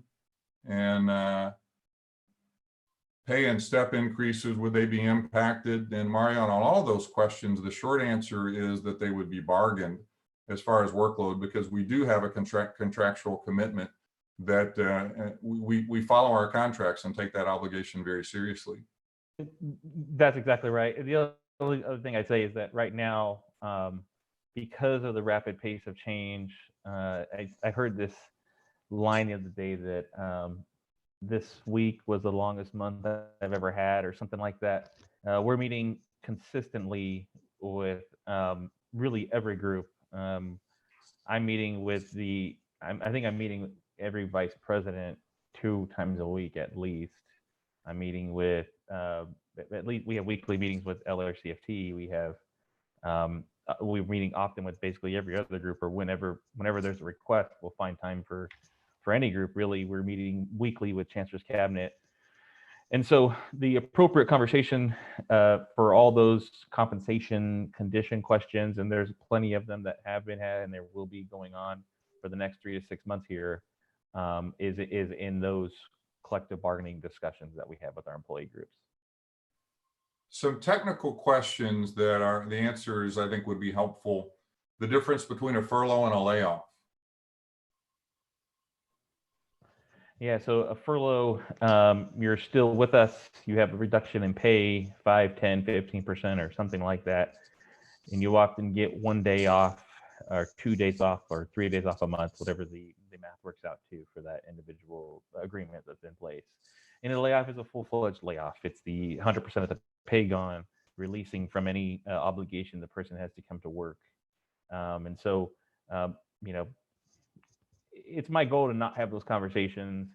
and pay and step increases, would they be impacted? And Mario, on all those questions, the short answer is that they would be bargained as far as workload, because we do have a contractual commitment that we follow our contracts and take that obligation very seriously. That's exactly right. The only other thing I'd say is that right now, because of the rapid pace of change, I heard this line the other day that this week was the longest month I've ever had, or something like that. We're meeting consistently with really every group. I'm meeting with I think I'm meeting every vice president 2 times a week at least. I'm meeting with at least, we have weekly meetings with LRCFT. We have we're meeting often with basically every other group, or whenever there's a request, we'll find time for any group. Really, we're meeting weekly with Chancellor's Cabinet. And so the appropriate conversation for all those compensation condition questions, and there's plenty of them that have been had and there will be going on for the next 3 to 6 months here, is in those collective bargaining discussions that we have with our employee groups. Some technical questions that are the answers I think would be helpful. The difference between a furlough and a layoff. Yeah, so a furlough, you're still with us, you have a reduction in pay, 5, 10, 15% or something like that. And you often get 1 day off or 2 days off or 3 days off a month, whatever the math works out to for that individual agreement that's in place. And a layoff is a full-fledged layoff. It's the 100% of the pay gone, releasing from any obligation the person has to come to work. And so, you know, it's my goal to not have those conversations.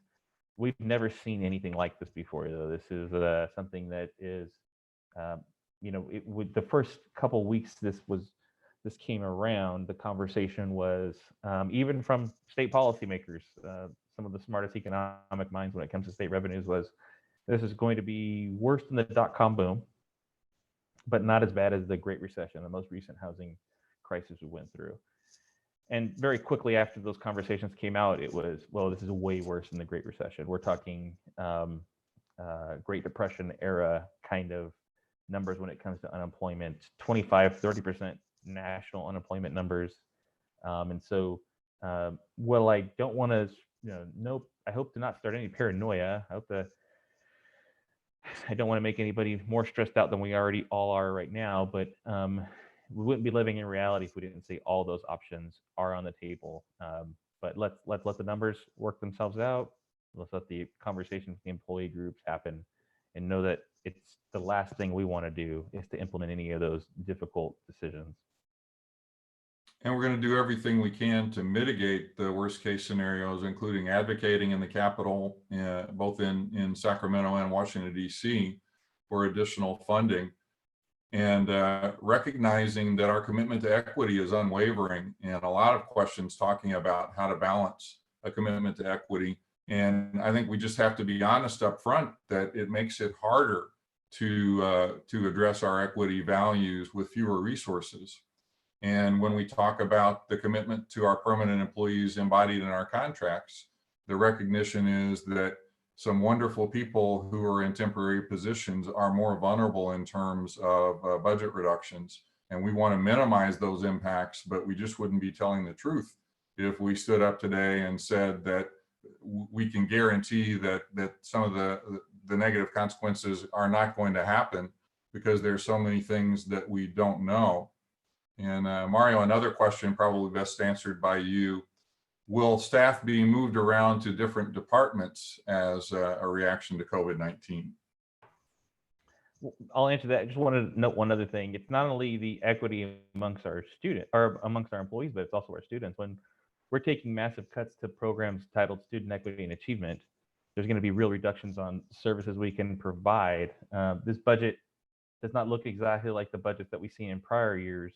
We've never seen anything like this before, though. This is something that is, you know, with the first couple weeks this came around, the conversation was, even from state policymakers, some of the smartest economic minds when it comes to state revenues, was this is going to be worse than the dot-com boom, but not as bad as the Great Recession, the most recent housing crisis we went through. And very quickly after those conversations came out, it was, well, this is way worse than the Great Recession. We're talking Great Depression era kind of numbers when it comes to unemployment, 25, 30% national unemployment numbers. And so, while I don't want to nope. I hope to not start any paranoia. I don't want to make anybody more stressed out than we already all are right now, but we wouldn't be living in reality if we didn't say all those options are on the table. But let's let the numbers work themselves out. Let's let the conversations with the employee groups happen, and know that it's the last thing we want to do is to implement any of those difficult decisions. And we're going to do everything we can to mitigate the worst case scenarios, including advocating in the Capitol, both in Sacramento and Washington, D.C., for additional funding, and recognizing that our commitment to equity is unwavering, and a lot of questions talking about how to balance a commitment to equity. And I think we just have to be honest up front that it makes it harder to address our equity values with fewer resources. And when we talk about the commitment to our permanent employees embodied in our contracts, the recognition is that some wonderful people who are in temporary positions are more vulnerable in terms of budget reductions. And we want to minimize those impacts, but we just wouldn't be telling the truth if we stood up today and said that we can guarantee that some of the negative consequences are not going to happen, because there's so many things that we don't know. And Mario, another question probably best answered by you. Will staff be moved around to different departments as a reaction to COVID-19? I'll answer that. I just wanted to note one other thing. It's not only the equity amongst our students or amongst our employees, but it's also our students. When we're taking massive cuts to programs titled Student Equity and Achievement, there's going to be real reductions on services we can provide. This budget does not look exactly like the budgets that we've seen in prior years.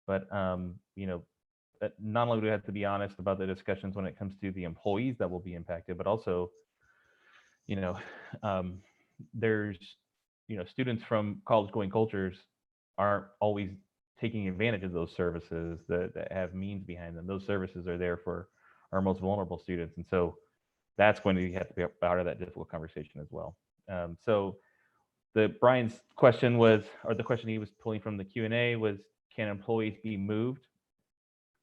But not only do we have to be honest about the discussions when it comes to the employees that will be impacted, but also, there's, students from college-going cultures aren't always taking advantage of those services that have means behind them. Those services are there for our most vulnerable students, and so that's going to have to be a part of that difficult conversation as well. So Brian's question was, or the question he was pulling from the Q&A was, can employees be moved?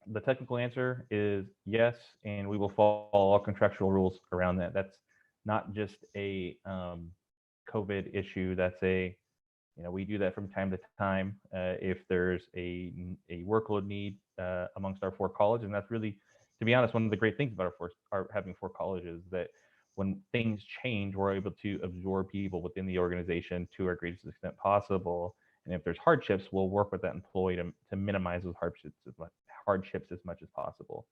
The technical answer is yes, and we will follow all contractual rules around that. That's not just a COVID issue. That's we do that from time to time if there's a workload need amongst our 4 colleges. And that's really, to be honest, one of the great things about our having 4 colleges, that when things change, we're able to absorb people within the organization to our greatest extent possible. And if there's hardships, we'll work with that employee to minimize those hardships as much as possible.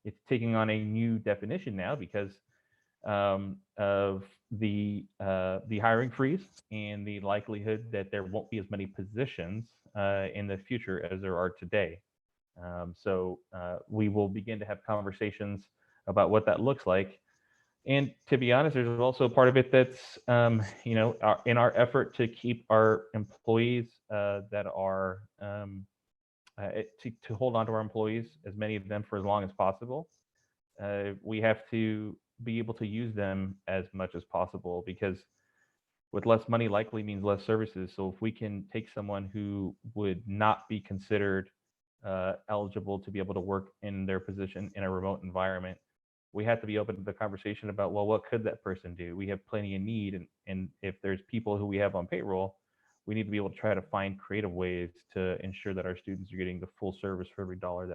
It's taking on a new definition now because of the hiring freeze and the likelihood that there won't be as many positions in the future as there are today. So we will begin to have conversations about what that looks like. And to be honest, there's also a part of it that's, in our effort to keep our employees that are, to hold on to our employees, as many of them for as long as possible. We have to be able to use them as much as possible, because with less money likely means less services. So if we can take someone who would not be considered eligible to be able to work in their position in a remote environment, we have to be open to the conversation about, well, what could that person do? We have plenty of need. And if there's people who we have on payroll, we need to be able to try to find creative ways to ensure that our students are getting the full service for every dollar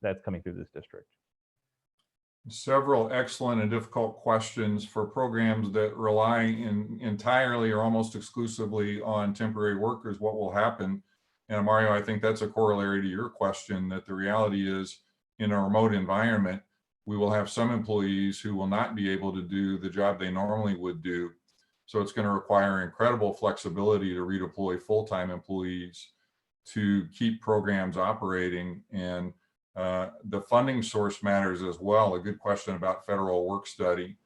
that's coming through this district. Several excellent and difficult questions for programs that rely entirely or almost exclusively on temporary workers. What will happen? And Mario, I think that's a corollary to your question, that the reality is, in a remote environment, we will have some employees who will not be able to do the job they normally would do. So it's going to require incredible flexibility to redeploy full-time employees to keep programs operating. And the funding source matters as well. A good question about federal work study,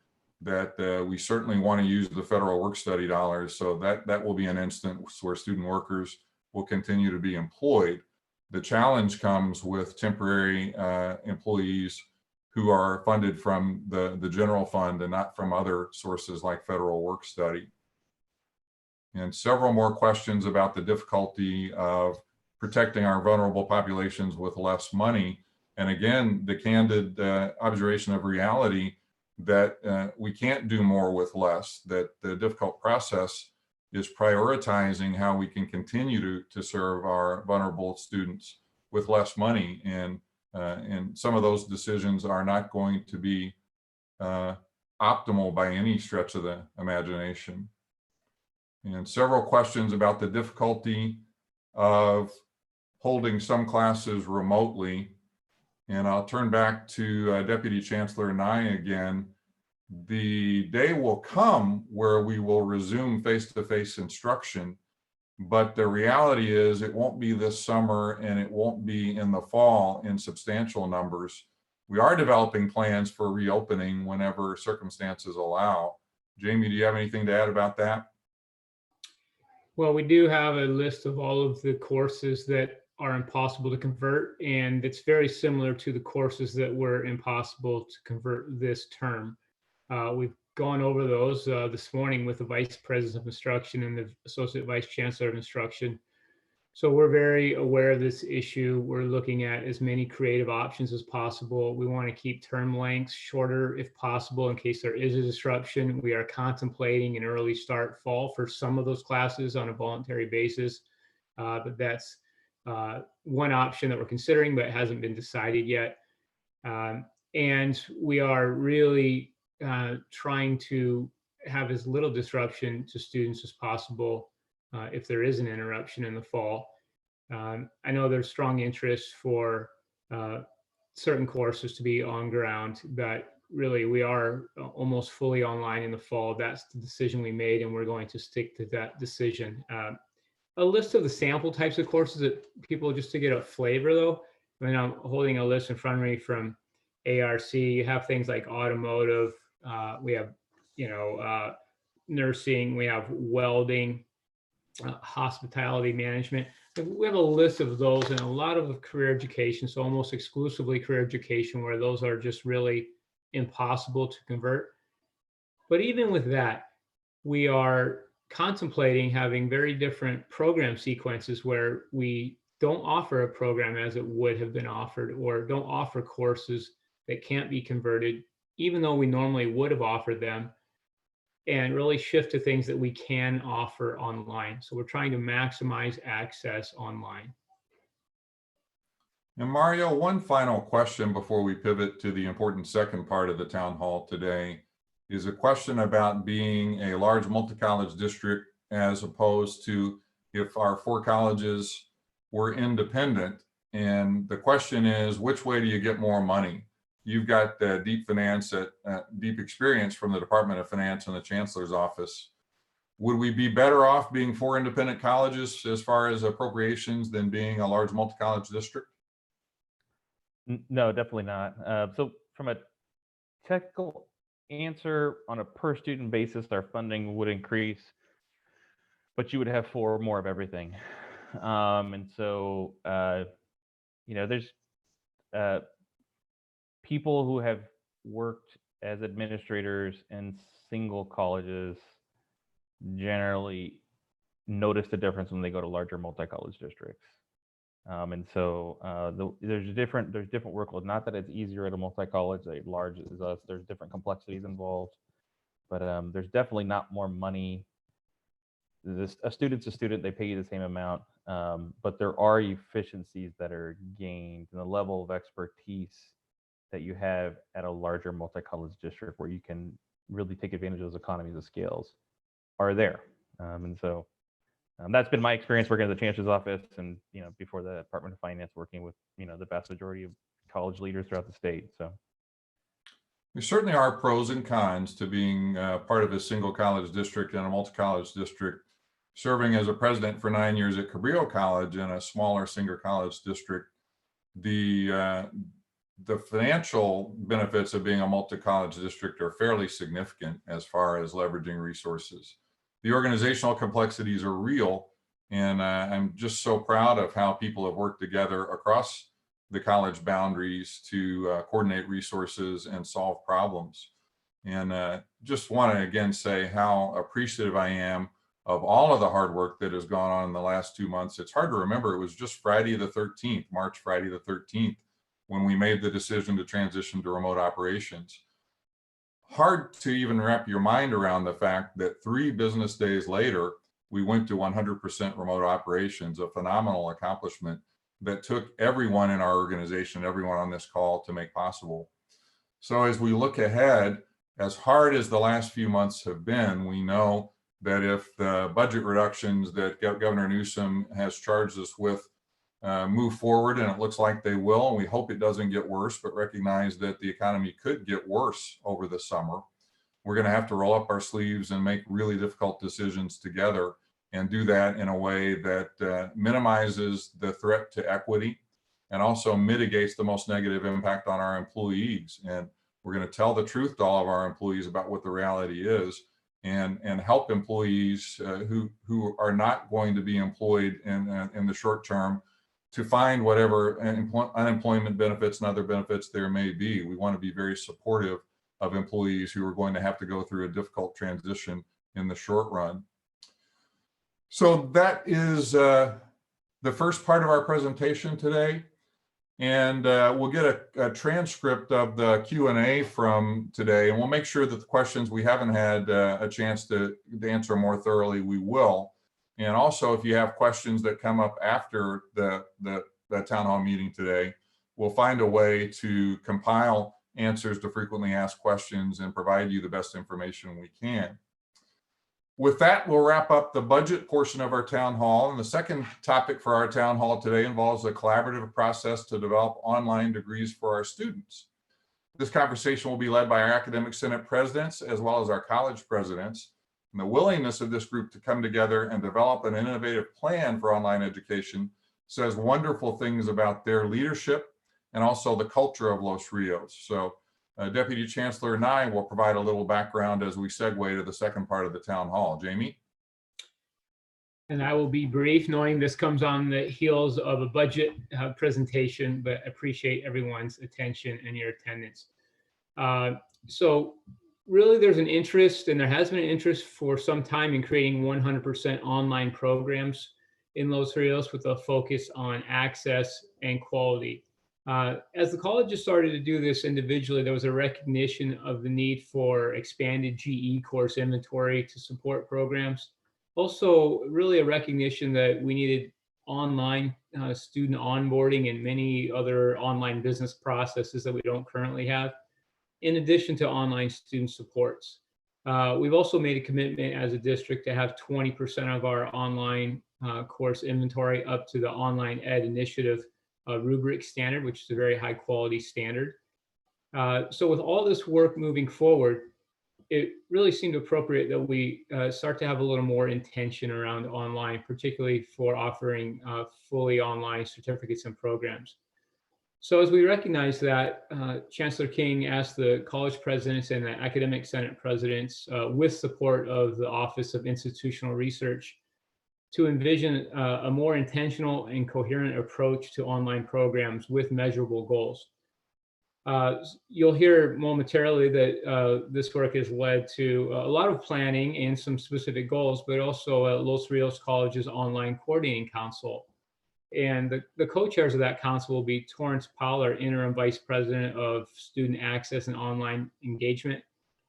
that we certainly want to use the federal work study dollars. So that will be an instance where student workers will continue to be employed. The challenge comes with temporary employees who are funded from the general fund and not from other sources like federal work study. And several more questions about the difficulty of protecting our vulnerable populations with less money. And again, the candid observation of reality, that we can't do more with less, that the difficult process is prioritizing how we can continue to serve our vulnerable students with less money. And some of those decisions are not going to be optimal by any stretch of the imagination. And several questions about the difficulty of holding some classes remotely. And I'll turn back to Deputy Chancellor Nye again. The day will come where we will resume face-to-face instruction, but the reality is it won't be this summer and it won't be in the fall in substantial numbers. We are developing plans for reopening whenever circumstances allow. Jamie, do you have anything to add about that? Well, we do have a list of all of the courses that are impossible to convert, and it's very similar to the courses that were impossible to convert this term. We've gone over those this morning with the Vice President of Instruction and the Associate Vice Chancellor of Instruction. So we're very aware of this issue. We're looking at as many creative options as possible. We want to keep term lengths shorter if possible in case there is a disruption. We are contemplating an early start fall for some of those classes on a voluntary basis, but that's one option that we're considering, but it hasn't been decided yet. And we are really trying to have as little disruption to students as possible if there is an interruption in the fall. I know there's strong interest for certain courses to be on ground, but really we are almost fully online in the fall. That's the decision we made, and we're going to stick to that decision. A list of the sample types of courses that people, just to get a flavor though, I mean, I'm holding a list in front of me from ARC. You have things like automotive, we have, nursing, we have welding, hospitality management. We have a list of those, and a lot of career education, so almost exclusively career education, where those are just really impossible to convert. But even with that, we are contemplating having very different program sequences where we don't offer a program as it would have been offered, or don't offer courses that can't be converted, even though we normally would have offered them, and really shift to things that we can offer online. So we're trying to maximize access online. And Mario, one final question before we pivot to the important second part of the town hall today is a question about being a large multi-college district as opposed to if our 4 colleges were independent. And the question is, which way do you get more money? You've got deep finance, deep experience from the Department of Finance and the Chancellor's office. Would we be better off being 4 independent colleges as far as appropriations than being a large multi-college district? No, definitely not. So from a technical answer, on a per student basis, our funding would increase, but you would have 4 more of everything. And so, there's people who have worked as administrators in single colleges generally notice the difference when they go to larger multi-college districts. And so there's different workload. Not that it's easier at a multi-college, large as us. There's different complexities involved, but there's definitely not more money. A student's a student; they pay you the same amount, but there are efficiencies that are gained, and the level of expertise that you have at a larger multi-college district, where you can really take advantage of those economies of scales, are there. And so that's been my experience working at the Chancellor's office, and before the Department of Finance, working with the vast majority of college leaders throughout the state. So there certainly are pros and cons to being part of a single college district and a multi-college district. Serving as a president for 9 years at Cabrillo College in a smaller single college district, the financial benefits of being a multi-college district are fairly significant as far as leveraging resources. The organizational complexities are real, and I'm just so proud of how people have worked together across the college boundaries to coordinate resources and solve problems. And just want to again say how appreciative I am of all of the hard work that has gone on in the last 2 months. It's hard to remember, it was just Friday the 13th, March Friday the 13th, when we made the decision to transition to remote operations. hard to even wrap your mind around the fact that 3 business days later, we went to 100% remote operations, a phenomenal accomplishment that took everyone in our organization, everyone on this call to make possible. So as we look ahead, as hard as the last few months have been, we know that if the budget reductions that Governor Newsom has charged us with move forward, and it looks like they will, and we hope it doesn't get worse, but recognize that the economy could get worse over the summer, we're going to have to roll up our sleeves and make really difficult decisions together, and do that in a way that minimizes the threat to equity and also mitigates the most negative impact on our employees. And we're going to tell the truth to all of our employees about what the reality is, and help employees who are not going to be employed in the short term to find whatever unemployment benefits and other benefits there may be. We want to be very supportive of employees who are going to have to go through a difficult transition in the short run. So that is the first part of our presentation today. And we'll get a transcript of the Q&A from today, and we'll make sure that the questions we haven't had a chance to answer more thoroughly, we will. And also, if you have questions that come up after the town hall meeting today, we'll find a way to compile answers to frequently asked questions and provide you the best information we can. With that, we'll wrap up the budget portion of our town hall. And the second topic for our town hall today involves a collaborative process to develop online degrees for our students. This conversation will be led by our academic senate presidents as well as our college presidents. And the willingness of this group to come together and develop an innovative plan for online education says wonderful things about their leadership and also the culture of Los Rios. So Deputy Chancellor and I will provide a little background as we segue to the second part of the town hall. Jamie? And I will be brief, knowing this comes on the heels of a budget presentation, but appreciate everyone's attention and your attendance. So really there's an interest, and there has been an interest for some time, in creating 100% online programs in Los Rios with a focus on access and quality. As the colleges started to do this individually, there was a recognition of the need for expanded GE course inventory to support programs. Also, really a recognition that we needed online student onboarding and many other online business processes that we don't currently have, in addition to online student supports. We've also made a commitment as a district to have 20% of our online course inventory up to the Online Ed Initiative rubric standard, which is a very high quality standard. So with all this work moving forward, it really seemed appropriate that we start to have a little more intention around online, particularly for offering fully online certificates and programs. So as we recognize that, Chancellor King asked the college presidents and the academic senate presidents, with support of the Office of Institutional Research, to envision a more intentional and coherent approach to online programs with measurable goals. You'll hear momentarily that this work has led to a lot of planning and some specific goals, but also Los Rios College's Online Coordinating Council. And the co-chairs of that council will be Torrance Powell, interim vice president of student access and online engagement.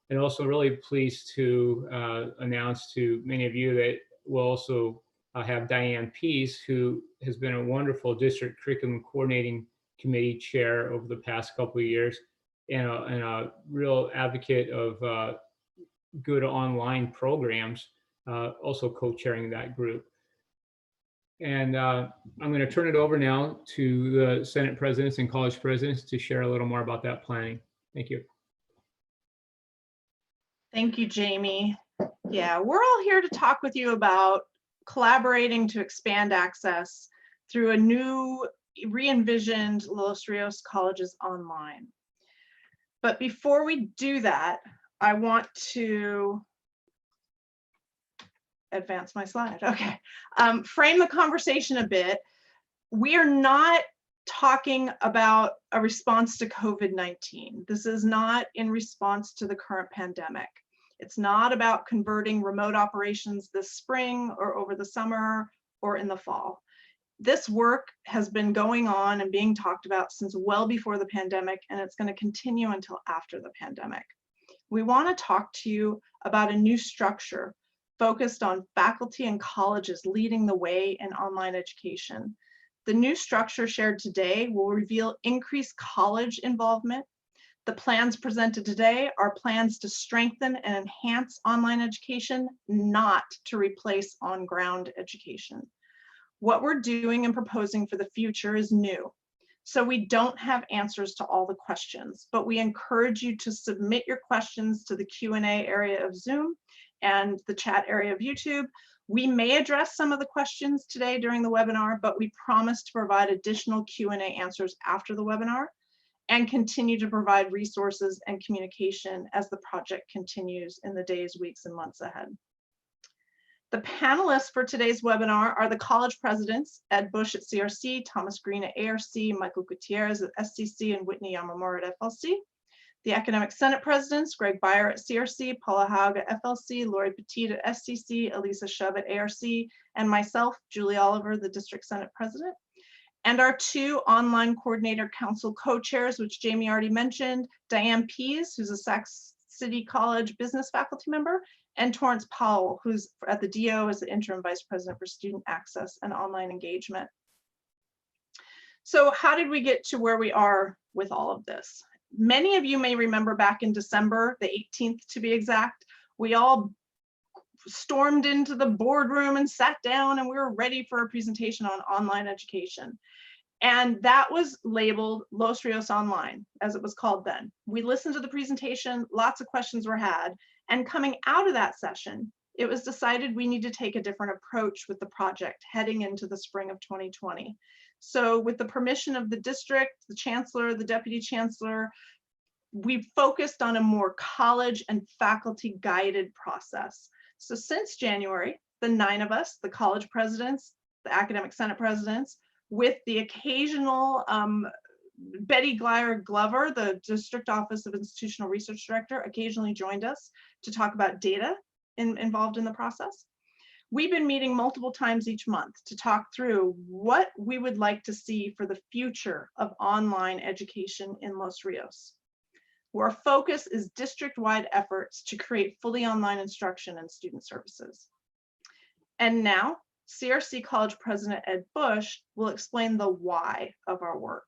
And also really pleased to announce to many of you that we'll also have Diane Pease, who has been a wonderful district curriculum coordinating committee chair over the past couple of years, and a real advocate of good online programs, also co-chairing that group. And I'm going to turn it over now to the Senate presidents and college presidents to share a little more about that planning. Thank you. Thank you, Jamie. Yeah, we're all here to talk with you about collaborating to expand access through a new re-envisioned Los Rios Colleges Online. But before we do that, I want to advance my slide. Okay. Frame the conversation a bit. We are not talking about a response to COVID-19. This is not in response to the current pandemic. It's not about converting remote operations this spring or over the summer or in the fall. This work has been going on and being talked about since well before the pandemic, and it's going to continue until after the pandemic. we want to talk to you about a new structure focused on faculty and colleges leading the way in online education. The new structure shared today will reveal increased college involvement. The plans presented today are plans to strengthen and enhance online education, not to replace on-ground education. What we're doing and proposing for the future is new. So we don't have answers to all the questions, but we encourage you to submit your questions to the Q&A area of Zoom and the chat area of YouTube. We may address some of the questions today during the webinar, but we promise to provide additional Q&A answers after the webinar and continue to provide resources and communication as the project continues in the days, weeks, and months ahead. The panelists for today's webinar are the college presidents, Ed Bush at CRC, Thomas Green at ARC, Michael Gutierrez at SCC, and Whitney Yamamura at FLC. The academic senate presidents, Greg Beyer at CRC, Paula Haug at FLC, Lori Petit at SCC, Elisa Shove at ARC, and myself, Julie Oliver, the district senate president. And our two online coordinator council co-chairs, which Jamie already mentioned, Diane Pease, who's a Sac City College business faculty member, and Torrance Powell, who's at the DO as the interim vice president for student access and online engagement. So how did we get to where we are with all of this? Many of you may remember back in December, the 18th to be exact, we all stormed into the boardroom and sat down and we were ready for a presentation on online education. And that was labeled Los Rios Online, as it was called then. We listened to the presentation, lots of questions were had, and coming out of that session, it was decided we need to take a different approach with the project heading into the spring of 2020. So with the permission of the district, the chancellor, the deputy chancellor, we focused on a more college and faculty guided process. So since January, the 9 of us, the college presidents, the academic senate presidents, with the occasional Betty Glyer Glover, the District Office of Institutional Research Director, occasionally joined us to talk about data involved in the process. We've been meeting multiple times each month to talk through what we would like to see for the future of online education in Los Rios, where our focus is district-wide efforts to create fully online instruction and student services. And now, CRC College President Ed Bush will explain the why of our work.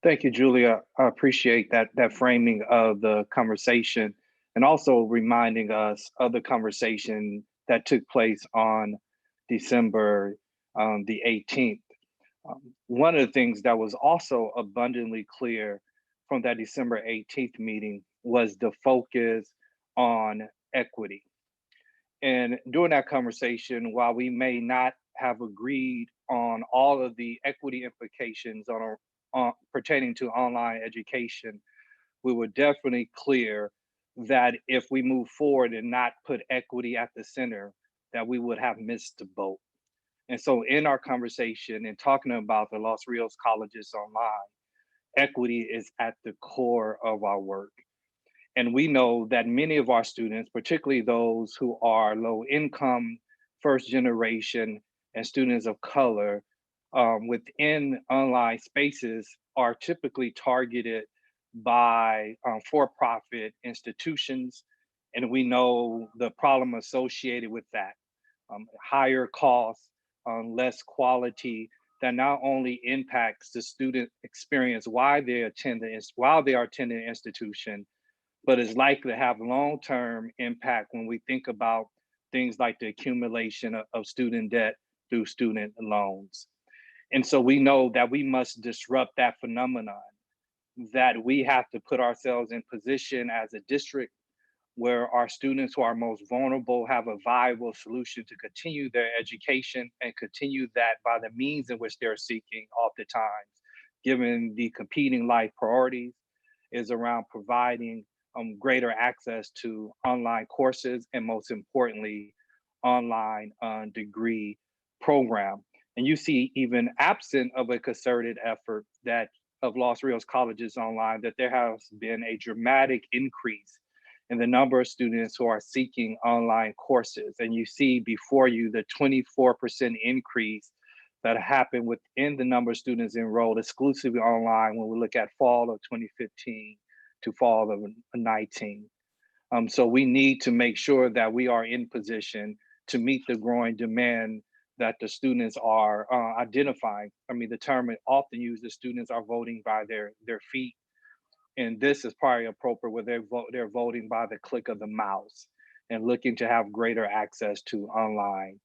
Thank you, Julia. I appreciate that framing of the conversation and also reminding us of the conversation that took place on December the 18th. One of the things that was also abundantly clear from that December 18th meeting was the focus on equity. And during that conversation, while we may not have agreed on all of the equity implications pertaining to online education, we were definitely clear that if we move forward and not put equity at the center, that we would have missed the boat. And so in our conversation and talking about the Los Rios Colleges Online, equity is at the core of our work. And we know that many of our students, particularly those who are low income, first generation, and students of color within online spaces are typically targeted by for-profit institutions. And we know the problem associated with that, higher costs, less quality, that not only impacts the student experience while they are attending an institution, but is likely to have long-term impact when we think about things like the accumulation of student debt through student loans. And so we know that we must disrupt that phenomenon, that we have to put ourselves in position as a district where our students who are most vulnerable have a viable solution to continue their education and continue that by the means in which they're seeking oftentimes, given the competing life priorities, is around providing greater access to online courses and most importantly, online degree program. And you see even absent of a concerted effort of Los Rios Colleges Online, that there has been a dramatic increase in the number of students who are seeking online courses. And you see before you the 24% increase that happened within the number of students enrolled exclusively online when we look at fall of 2015 to fall of 19. So we need to make sure that we are in position to meet the growing demand that the students are identifying. I mean, the term often used, the students are voting by their feet. And this is probably appropriate where they're voting by the click of the mouse and looking to have greater access to online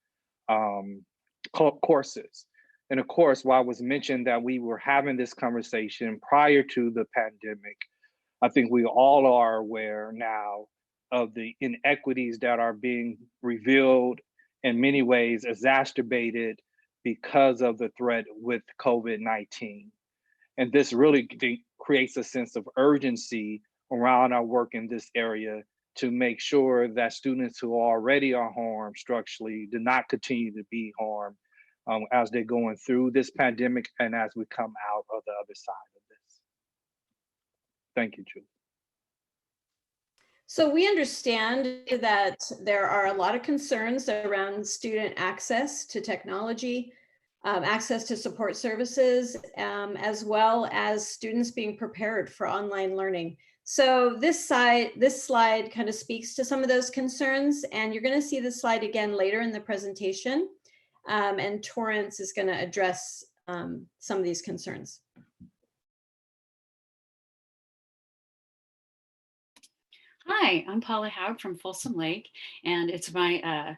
courses. And of course, while it was mentioned that we were having this conversation prior to the pandemic, I think we all are aware now of the inequities that are being revealed, in many ways exacerbated because of the threat with COVID-19. And this really creates a sense of urgency around our work in this area to make sure that students who already are harmed structurally do not continue to be harmed as they're going through this pandemic and as we come out of the other side of this. Thank you, Julie. So we understand that there are a lot of concerns around student access to technology, access to support services, as well as students being prepared for online learning. So this slide kind of speaks to some of those concerns, and you're going to see this slide again later in the presentation. And Torrance is going to address some of these concerns. Hi, I'm Paula Haug from Folsom Lake, and it's my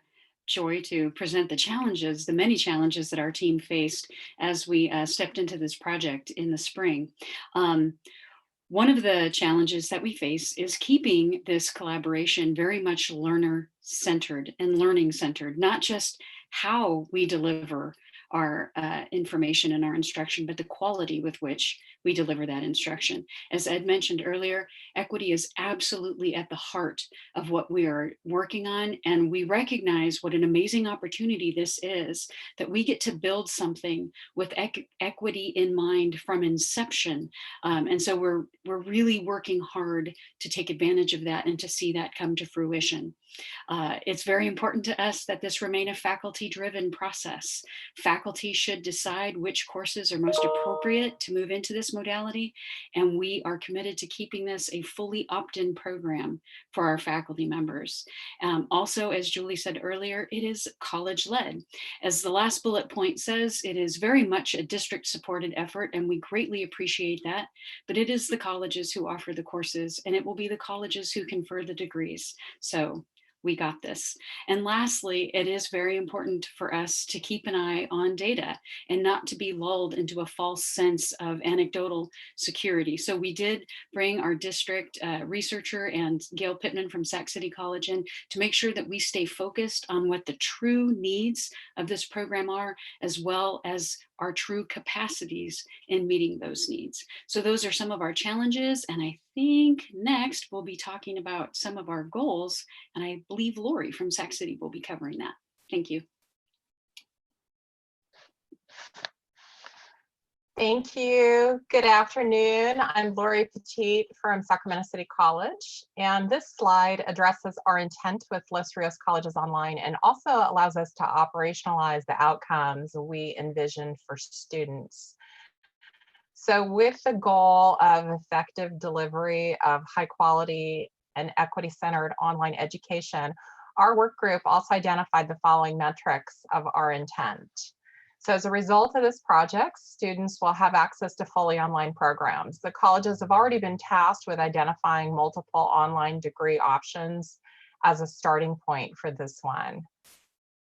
joy to present the challenges, the many challenges that our team faced as we stepped into this project in the spring. One of the challenges that we face is keeping this collaboration very much learner-centered and learning-centered, not just how we deliver our information and our instruction, but the quality with which we deliver that instruction. As Ed mentioned earlier, equity is absolutely at the heart of what we are working on, and we recognize what an amazing opportunity this is, that we get to build something with equity in mind from inception. And so we're really working hard to take advantage of that and to see that come to fruition. It's very important to us that this remain a faculty-driven process. Faculty should decide which courses are most appropriate to move into this modality, and we are committed to keeping this a fully opt-in program for our faculty members. Also, as Julie said earlier, it is college-led. As the last bullet point says, it is very much a district-supported effort, and we greatly appreciate that, but it is the colleges who offer the courses, and it will be the colleges who confer the degrees. So we got this. And lastly, it is very important for us to keep an eye on data and not to be lulled into a false sense of anecdotal security. So we did bring our district researcher and Gail Pittman from Sac City College in to make sure that we stay focused on what the true needs of this program are, as well as our true capacities in meeting those needs. So those are some of our challenges. And I think next we'll be talking about some of our goals. And I believe Lori from Sac City will be covering that. Thank you. Thank you. Good afternoon. I'm Lori Petit from Sacramento City College, and this slide addresses our intent with Los Rios Colleges Online and also allows us to operationalize the outcomes we envision for students. So with the goal of effective delivery of high quality and equity-centered online education, our work group also identified the following metrics of our intent. So as a result of this project, students will have access to fully online programs. The colleges have already been tasked with identifying multiple online degree options as a starting point for this one.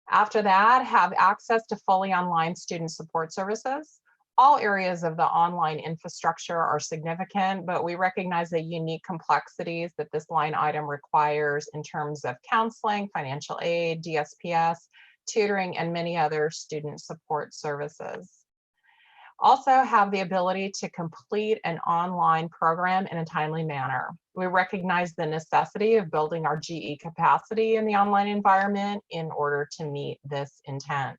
After that, have access to fully online student support services. All areas of the online infrastructure are significant, but we recognize the unique complexities that this line item requires in terms of counseling, financial aid, DSPS, tutoring, and many other student support services. Also have the ability to complete an online program in a timely manner. We recognize the necessity of building our GE capacity in the online environment in order to meet this intent.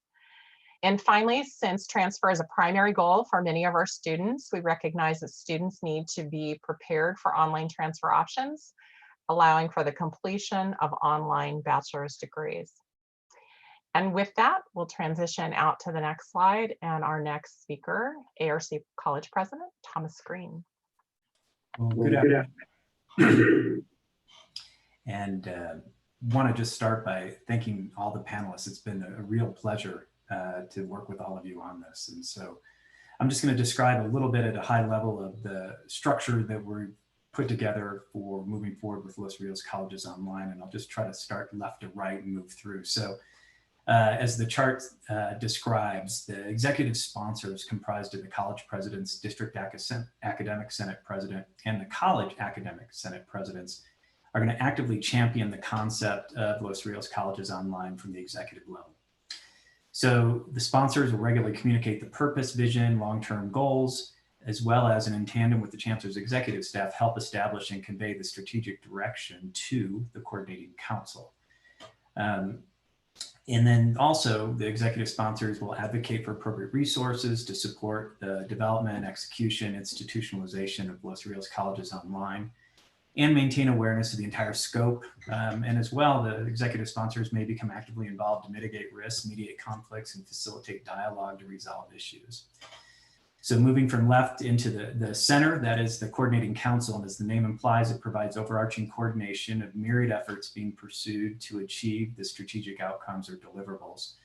And finally, since transfer is a primary goal for many of our students, we recognize that students need to be prepared for online transfer options, allowing for the completion of online bachelor's degrees. And with that, we'll transition out to the next slide and our next speaker, ARC College President, Thomas Green. And want to just start by thanking all the panelists. It's been a real pleasure to work with all of you on this. And so I'm just going to describe a little bit at a high level of the structure that we're put together for moving forward with Los Rios Colleges Online. And I'll just try to start left to right and move through. So as the chart describes, the executive sponsors comprised of the college presidents, district academic senate president, and the college academic senate presidents are going to actively champion the concept of Los Rios Colleges Online from the executive level. So the sponsors will regularly communicate the purpose, vision, long-term goals, as well as, and in tandem with the chancellor's executive staff, help establish and convey the strategic direction to the coordinating council. And then also the executive sponsors will advocate for appropriate resources to support the development, execution, institutionalization of Los Rios Colleges Online, and maintain awareness of the entire scope. And as well, the executive sponsors may become actively involved to mitigate risks, mediate conflicts, and facilitate dialogue to resolve issues. So moving from left into the center, that is the coordinating council, and as the name implies, it provides overarching coordination of myriad efforts being pursued to achieve the strategic outcomes or deliverables.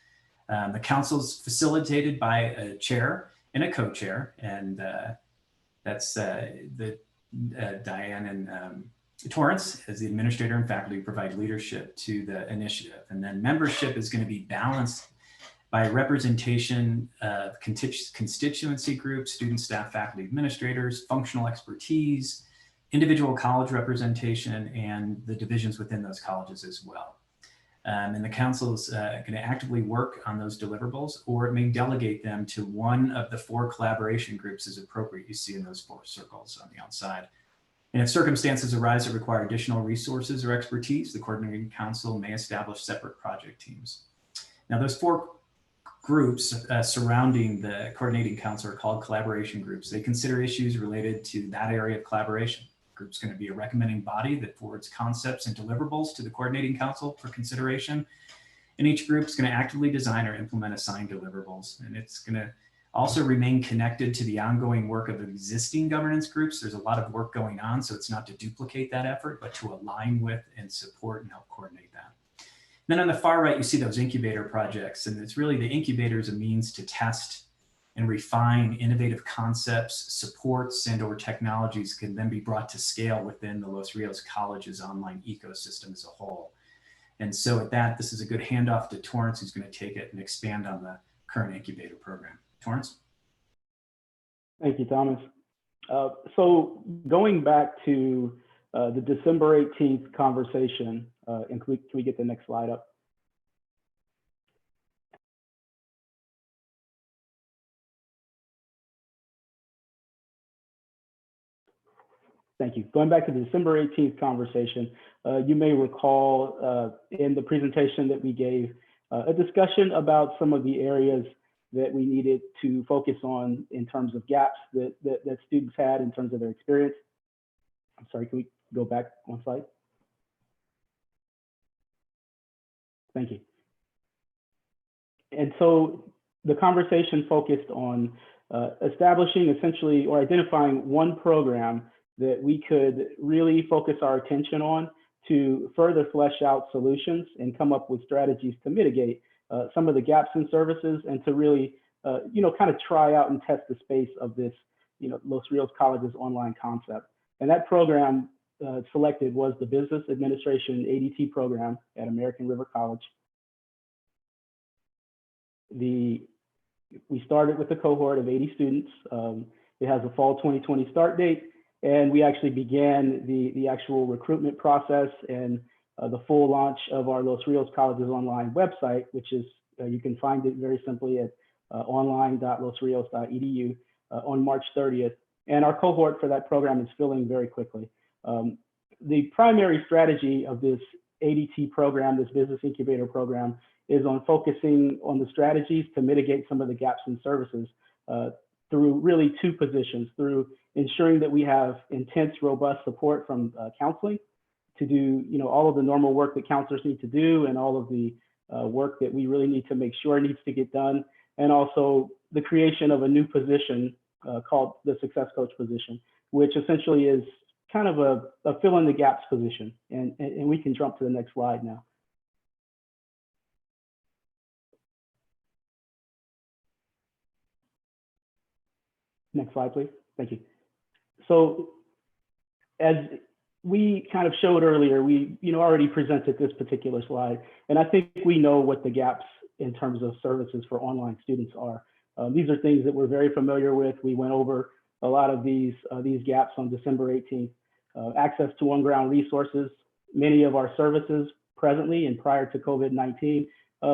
The council is facilitated by a chair and a co-chair, and that's Diane and Torrance as the administrator and faculty provide leadership to the initiative. And then membership is going to be balanced by representation of constituency groups, student, staff, faculty, administrators, functional expertise, individual college representation, and the divisions within those colleges as well. And the council is going to actively work on those deliverables, or it may delegate them to one of the 4 collaboration groups as appropriate. You see in those 4 circles on the outside. And if circumstances arise that require additional resources or expertise, the coordinating council may establish separate project teams. Now, those 4 groups surrounding the coordinating council are called collaboration groups. They consider issues related to that area of collaboration. The group's going to be a recommending body that forwards concepts and deliverables to the coordinating council for consideration. And each group is going to actively design or implement assigned deliverables. And it's going to also remain connected to the ongoing work of existing governance groups. There's a lot of work going on, so it's not to duplicate that effort, but to align with and support and help coordinate that. Then on the far right, you see those incubator projects, and it's really the incubator is a means to test and refine innovative concepts, supports, and or technologies can then be brought to scale within the Los Rios Colleges online ecosystem as a whole. And so at that, this is a good handoff to Torrance, who's going to take it and expand on the current incubator program. Torrance? Thank you, Thomas. So going back to the December 18th conversation, and can we get the next slide up? Thank you. Going back to the December 18th conversation, you may recall in the presentation that we gave a discussion about some of the areas that we needed to focus on in terms of gaps that students had in terms of their experience. I'm sorry, can we go back one slide? Thank you. And so the conversation focused on establishing essentially or identifying one program that we could really focus our attention on to further flesh out solutions and come up with strategies to mitigate some of the gaps in services and to really, kind of try out and test the space of this, Los Rios Colleges online concept. And that program selected was the Business Administration ADT program at American River College. We started with a cohort of 80 students. It has a fall 2020 start date, and we actually began the actual recruitment process and the full launch of our Los Rios Colleges online website, which is, you can find it very simply at online.losrios.edu on March 30th. And our cohort for that program is filling very quickly. The primary strategy of this ADT program, this business incubator program, is on focusing on the strategies to mitigate some of the gaps in services through really 2 positions, through ensuring that we have intense, robust support from counseling to do, all of the normal work that counselors need to do and all of the work that we really need to make sure needs to get done. And also the creation of a new position called the Success Coach position, which essentially is kind of a fill in the gaps position. And we can jump to the next slide now. Next slide, please. Thank you. So as we kind of showed earlier, we already presented this particular slide, and I think we know what the gaps in terms of services for online students are. These are things that we're very familiar with. We went over a lot of these gaps on December 18th. Access to on-ground resources. Many of our services presently and prior to COVID-19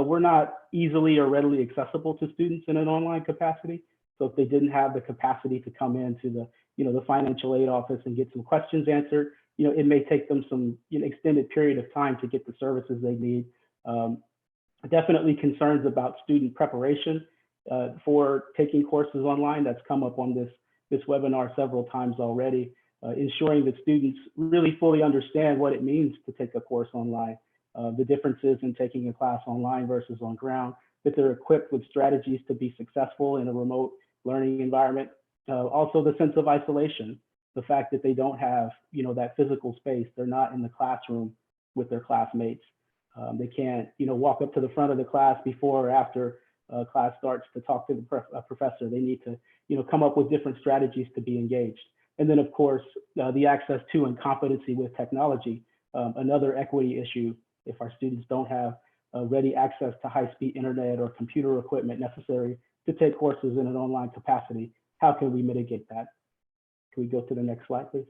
were not easily or readily accessible to students in an online capacity. So if they didn't have the capacity to come into the financial aid office and get some questions answered, it may take them some extended period of time to get the services they need. Definitely concerns about student preparation for taking courses online. That's come up on this webinar several times already. Ensuring that students really fully understand what it means to take a course online, the differences in taking a class online versus on ground, that they're equipped with strategies to be successful in a remote learning environment. Also the sense of isolation, the fact that they don't have that physical space. They're not in the classroom with their classmates. They can't walk up to the front of the class before or after class starts to talk to the professor. They need to come up with different strategies to be engaged. And then of course, the access to and competency with technology, another equity issue. If our students don't have ready access to high-speed internet or computer equipment necessary to take courses in an online capacity, how can we mitigate that? Can we go to the next slide, please?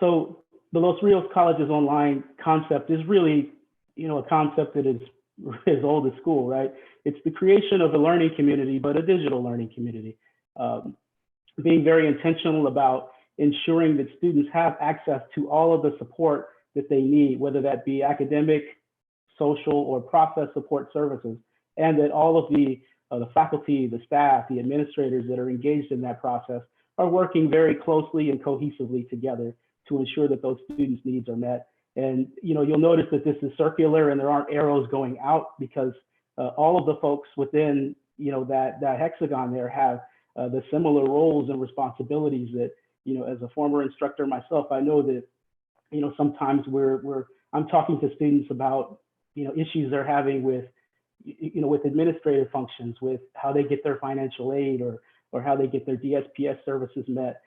So the Los Rios Colleges Online concept is really, a concept that is as old as school, right? It's the creation of a learning community, but a digital learning community. Being very intentional about ensuring that students have access to all of the support that they need, whether that be academic, social, or process support services, and that all of the faculty, the staff, the administrators that are engaged in that process are working very closely and cohesively together to ensure that those students' needs are met. And you'll notice that this is circular and there aren't arrows going out because all of the folks within that hexagon there have the similar roles and responsibilities that as a former instructor myself, I know that sometimes I'm talking to students about issues they're having with with administrative functions, with how they get their financial aid or how they get their DSPS services met.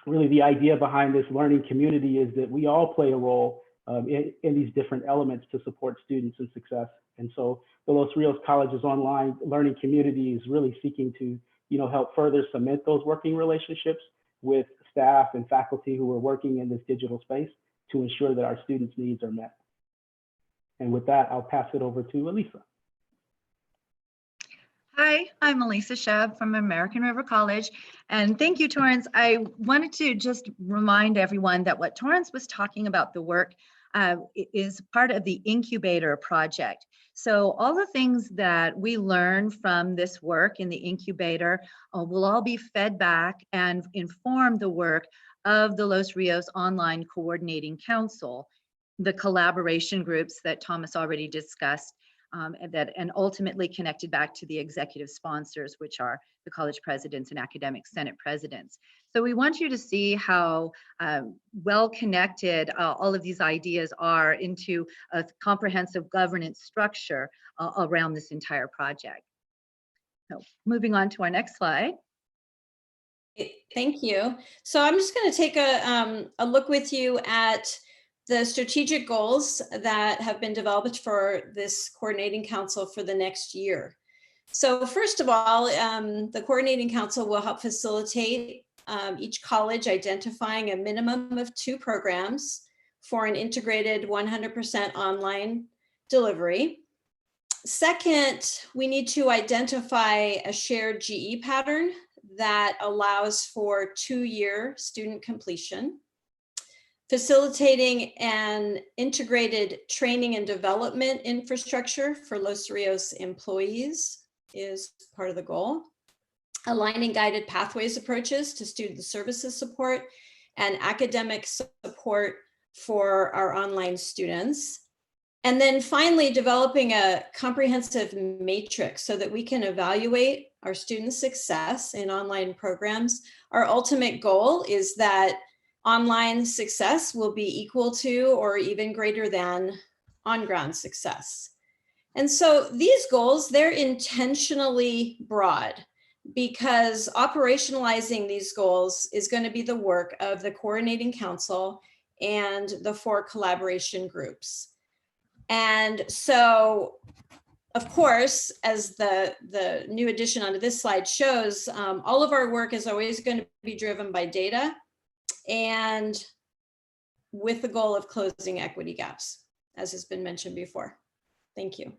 Really, the idea behind this learning community is that we all play a role in these different elements to support students and success. And so the Los Rios Colleges Online Learning Community is really seeking to help further cement those working relationships with staff and faculty who are working in this digital space to ensure that our students' needs are met. And with that, I'll pass it over to Elisa. Hi, I'm Elisa Shab from American River College. And thank you, Torrance. I wanted to just remind everyone that what Torrance was talking about, the work, is part of the incubator project. So all the things that we learn from this work in the incubator will all be fed back and inform the work of the Los Rios Online Coordinating Council, the collaboration groups that Thomas already discussed, and ultimately connected back to the executive sponsors, which are the college presidents and academic senate presidents. So we want you to see how well connected all of these ideas are into a comprehensive governance structure around this entire project. So moving on to our next slide. Thank you. So I'm just going to take a look with you at the strategic goals that have been developed for this coordinating council for the next year. So first of all, the coordinating council will help facilitate each college identifying a minimum of 2 programs for an integrated 100% online delivery. Second, we need to identify a shared GE pattern that allows for 2-year student completion. Facilitating an integrated training and development infrastructure for Los Rios employees is part of the goal. Aligning guided pathways approaches to student services support and academic support for our online students. And then finally, developing a comprehensive matrix so that we can evaluate our students' success in online programs. Our ultimate goal is that online success will be equal to or even greater than on-ground success. And so these goals, they're intentionally broad because operationalizing these goals is going to be the work of the coordinating council and the 4 collaboration groups. And so, of course, as the new addition onto this slide shows, all of our work is always going to be driven by data and with the goal of closing equity gaps, as has been mentioned before. Thank you.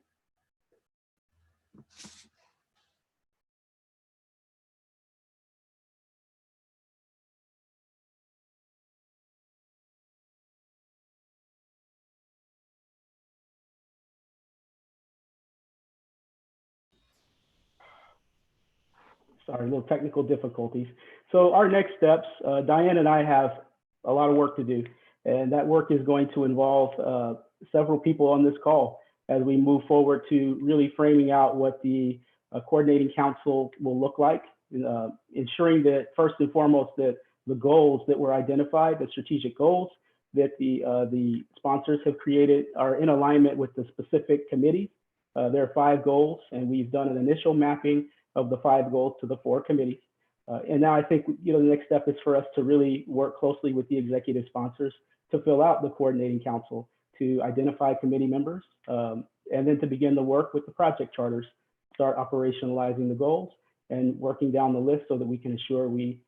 Sorry, little technical difficulties. So our next steps, Diane and I have a lot of work to do, and that work is going to involve several people on this call as we move forward to really framing out what the coordinating council will look like, ensuring that first and foremost that the goals that were identified, the strategic goals that the sponsors have created are in alignment with the specific committees. There are 5 goals, and we've done an initial mapping of the 5 goals to the 4 committees. And now I think, the next step is for us to really work closely with the executive sponsors to fill out the coordinating council, to identify committee members, and then to begin the work with the project charters, start operationalizing the goals and working down the list so that we can ensure we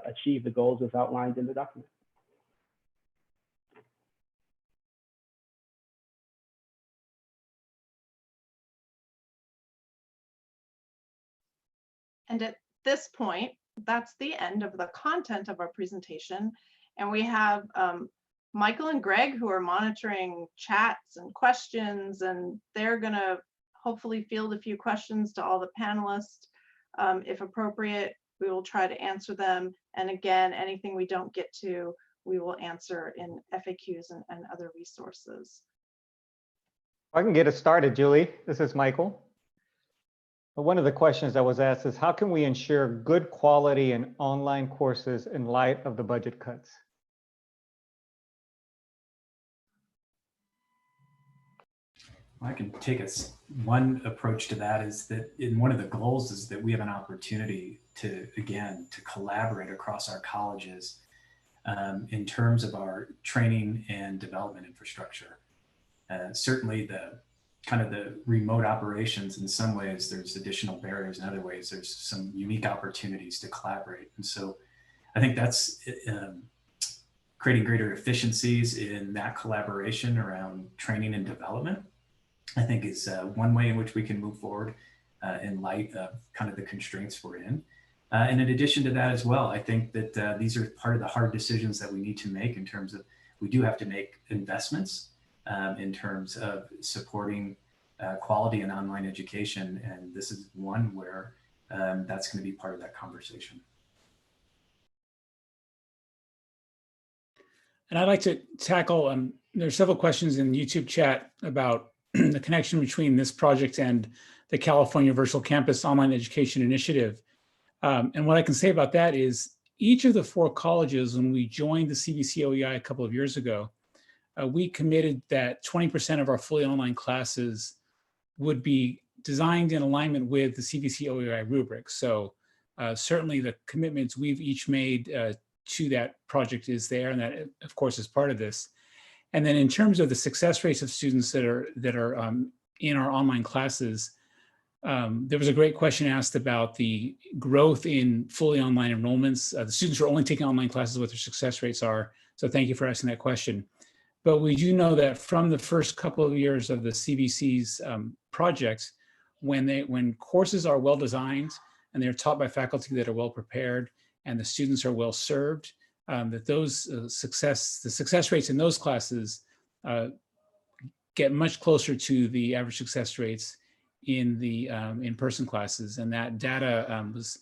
achieve the goals as outlined in the document. And at this point, that's the end of the content of our presentation. And we have Michael and Greg who are monitoring chats and questions, and they're gonna hopefully field a few questions to all the panelists. If appropriate, we will try to answer them. And again, anything we don't get to, we will answer in FAQs and other resources. I can get us started, Julie. This is Michael. One of the questions that was asked is, how can we ensure good quality in online courses in light of the budget cuts? I can take us one approach to that is that one of the goals is that we have an opportunity to, again, to collaborate across our colleges in terms of our training and development infrastructure. Certainly the kind of the remote operations, in some ways there's additional barriers, in other ways there's some unique opportunities to collaborate. And so I think that's creating greater efficiencies in that collaboration around training and development, I think is one way in which we can move forward in light of kind of the constraints we're in. And in addition to that as well, I think that these are part of the hard decisions that we need to make in terms of, we do have to make investments in terms of supporting quality in online education. And this is one where that's going to be part of that conversation. And I'd like to tackle, there are several questions in the YouTube chat about the connection between this project and the California Virtual Campus Online Education Initiative. And what I can say about that is each of the 4 colleges, when we joined the CVC OEI a couple of years ago, we committed that 20% of our fully online classes would be designed in alignment with the CVC OEI rubric. So certainly the commitments we've each made to that project is there, and that of course is part of this. And then in terms of the success rates of students that are in our online classes, there was a great question asked about the growth in fully online enrollments. The students are only taking online classes, what their success rates are. So thank you for asking that question. But we do know that from the first couple of years of the CVC's projects, when courses are well designed and they're taught by faculty that are well prepared and the students are well served, that those the success rates in those classes get much closer to the average success rates in the in-person classes. And that data was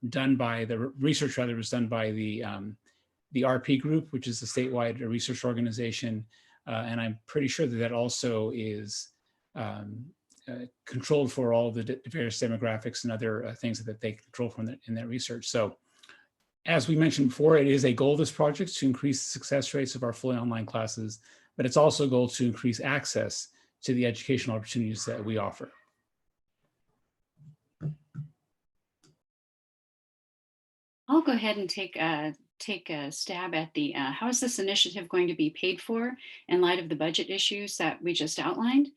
done by the research, was done by the RP group, which is a statewide research organization, And I'm pretty sure that that also is controlled for all the various demographics and other things that they control from in that research. So as we mentioned before, it is a goal of this project to increase the success rates of our fully online classes, but it's also a goal to increase access to the educational opportunities that we offer. I'll go ahead and take a stab at the how is this initiative going to be paid for in light of the budget issues that we just outlined.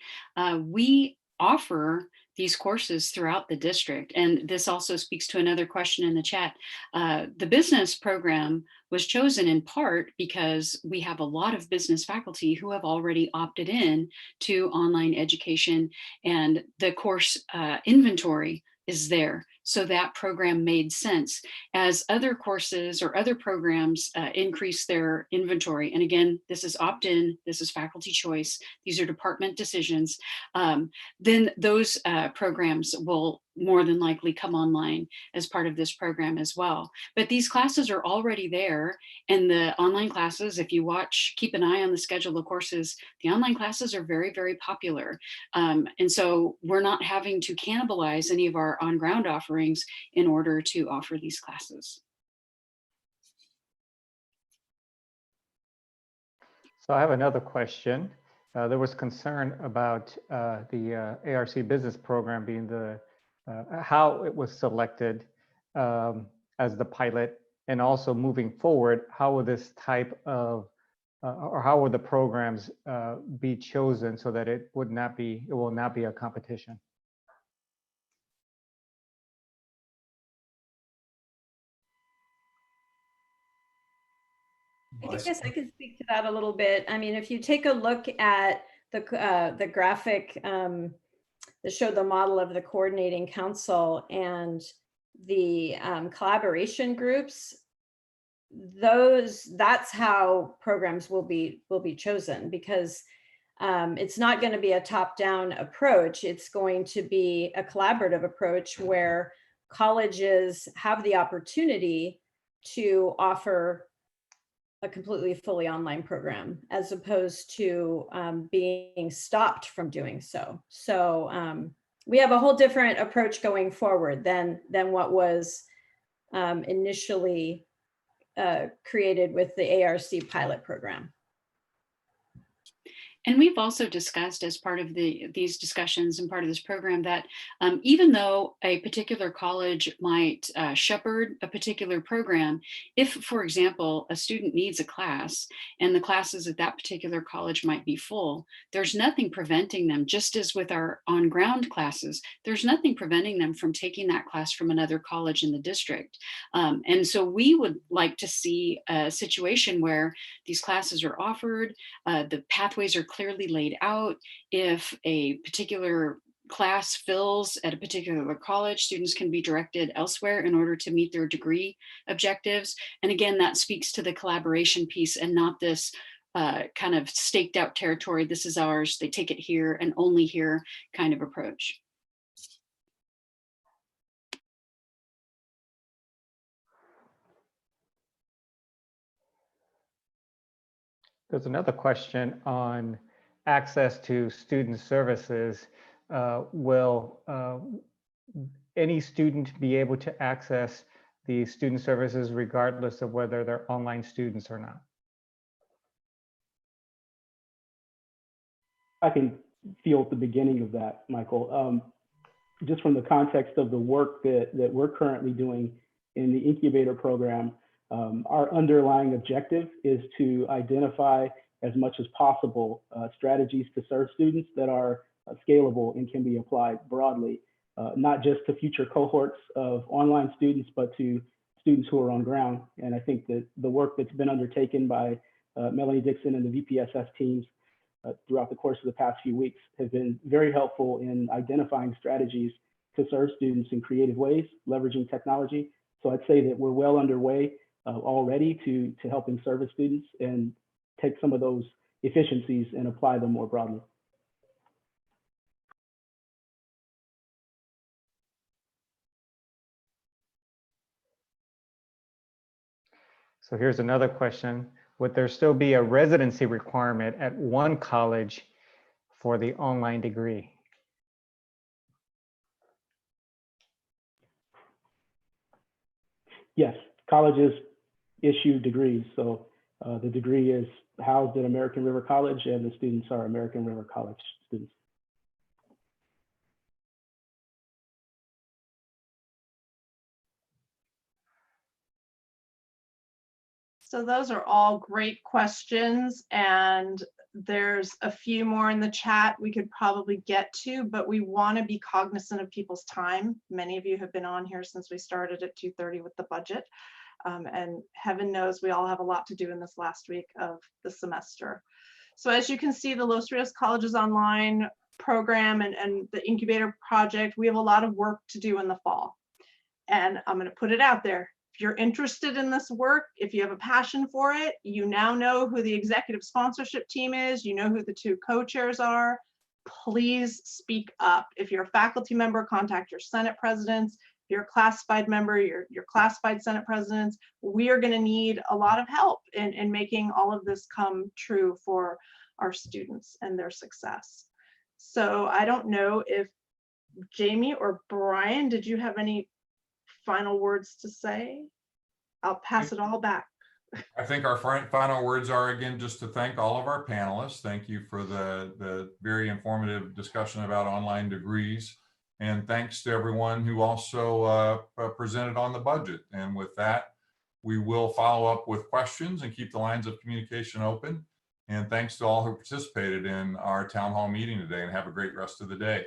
We offer these courses throughout the district, and this also speaks to another question in the chat. The business program was chosen in part because we have a lot of business faculty who have already opted in to online education, and the course inventory is there. So that program made sense. As other courses or other programs increase their inventory, and again, this is opt-in, this is faculty choice, these are department decisions, then those programs will more than likely come online as part of this program as well. But these classes are already there, and the online classes, if you watch, keep an eye on the schedule of courses, the online classes are very, very popular. And so we're not having to cannibalize any of our on-ground offerings in order to offer these classes. So I have another question. There was concern about the ARC business program being how it was selected as the pilot, and also moving forward, how will this type of or how will the programs be chosen so that it will not be a competition? I guess I could speak to that a little bit. I mean, if you take a look at the graphic that showed the model of the coordinating council and the collaboration groups, that's how programs will be chosen, because it's not going to be a top-down approach. It's going to be a collaborative approach where colleges have the opportunity to offer a completely fully online program, as opposed to being stopped from doing so. So we have a whole different approach going forward than what was initially created with the ARC pilot program. And we've also discussed as part of these discussions and part of this program that even though a particular college might shepherd a particular program, if, for example, a student needs a class and the classes at that particular college might be full, there's nothing preventing them, just as with our on-ground classes, there's nothing preventing them from taking that class from another college in the district. And so we would like to see a situation where these classes are offered, the pathways are clearly laid out. If a particular class fills at a particular college, students can be directed elsewhere in order to meet their degree objectives. And again, that speaks to the collaboration piece and not this kind of staked out territory. This is ours, they take it here and only here kind of approach. There's another question on access to student services. Will any student be able to access the student services regardless of whether they're online students or not? I can feel at the beginning of that, Michael. Just from the context of the work that we're currently doing in the incubator program, our underlying objective is to identify as much as possible strategies to serve students that are scalable and can be applied broadly, not just to future cohorts of online students, but to students who are on ground. And I think that the work that's been undertaken by Melanie Dixon and the VPSS teams throughout the course of the past few weeks has been very helpful in identifying strategies to serve students in creative ways, leveraging technology. So I'd say that we're well underway already to helping service students and take some of those efficiencies and apply them more broadly. So here's another question. would there still be a residency requirement at one college for the online degree? Yes, colleges issue degrees. So the degree is housed at American River College and the students are American River College students. So those are all great questions, and there's a few more in the chat we could probably get to, but we want to be cognizant of people's time. Many of you have been on here since we started at 2:30 with the budget, and heaven knows we all have a lot to do in this last week of the semester. So as you can see, the Los Rios Colleges Online program and the incubator project, we have a lot of work to do in the fall. And I'm going to put it out there. If you're interested in this work, if you have a passion for it, you now know who the executive sponsorship team is, you know who the 2 co-chairs are. Please speak up. If you're a faculty member, contact your Senate presidents. If you're a classified member, your classified Senate presidents. We are going to need a lot of help in making all of this come true for our students and their success. So I don't know if Jamie or Brian, did you have any final words to say? I'll pass it all back. I think our final words are, again, just to thank all of our panelists. Thank you for the very informative discussion about online degrees. And thanks to everyone who also presented on the budget. And with that, we will follow up with questions and keep the lines of communication open. And thanks to all who participated in our town hall meeting today, and have a great rest of the day.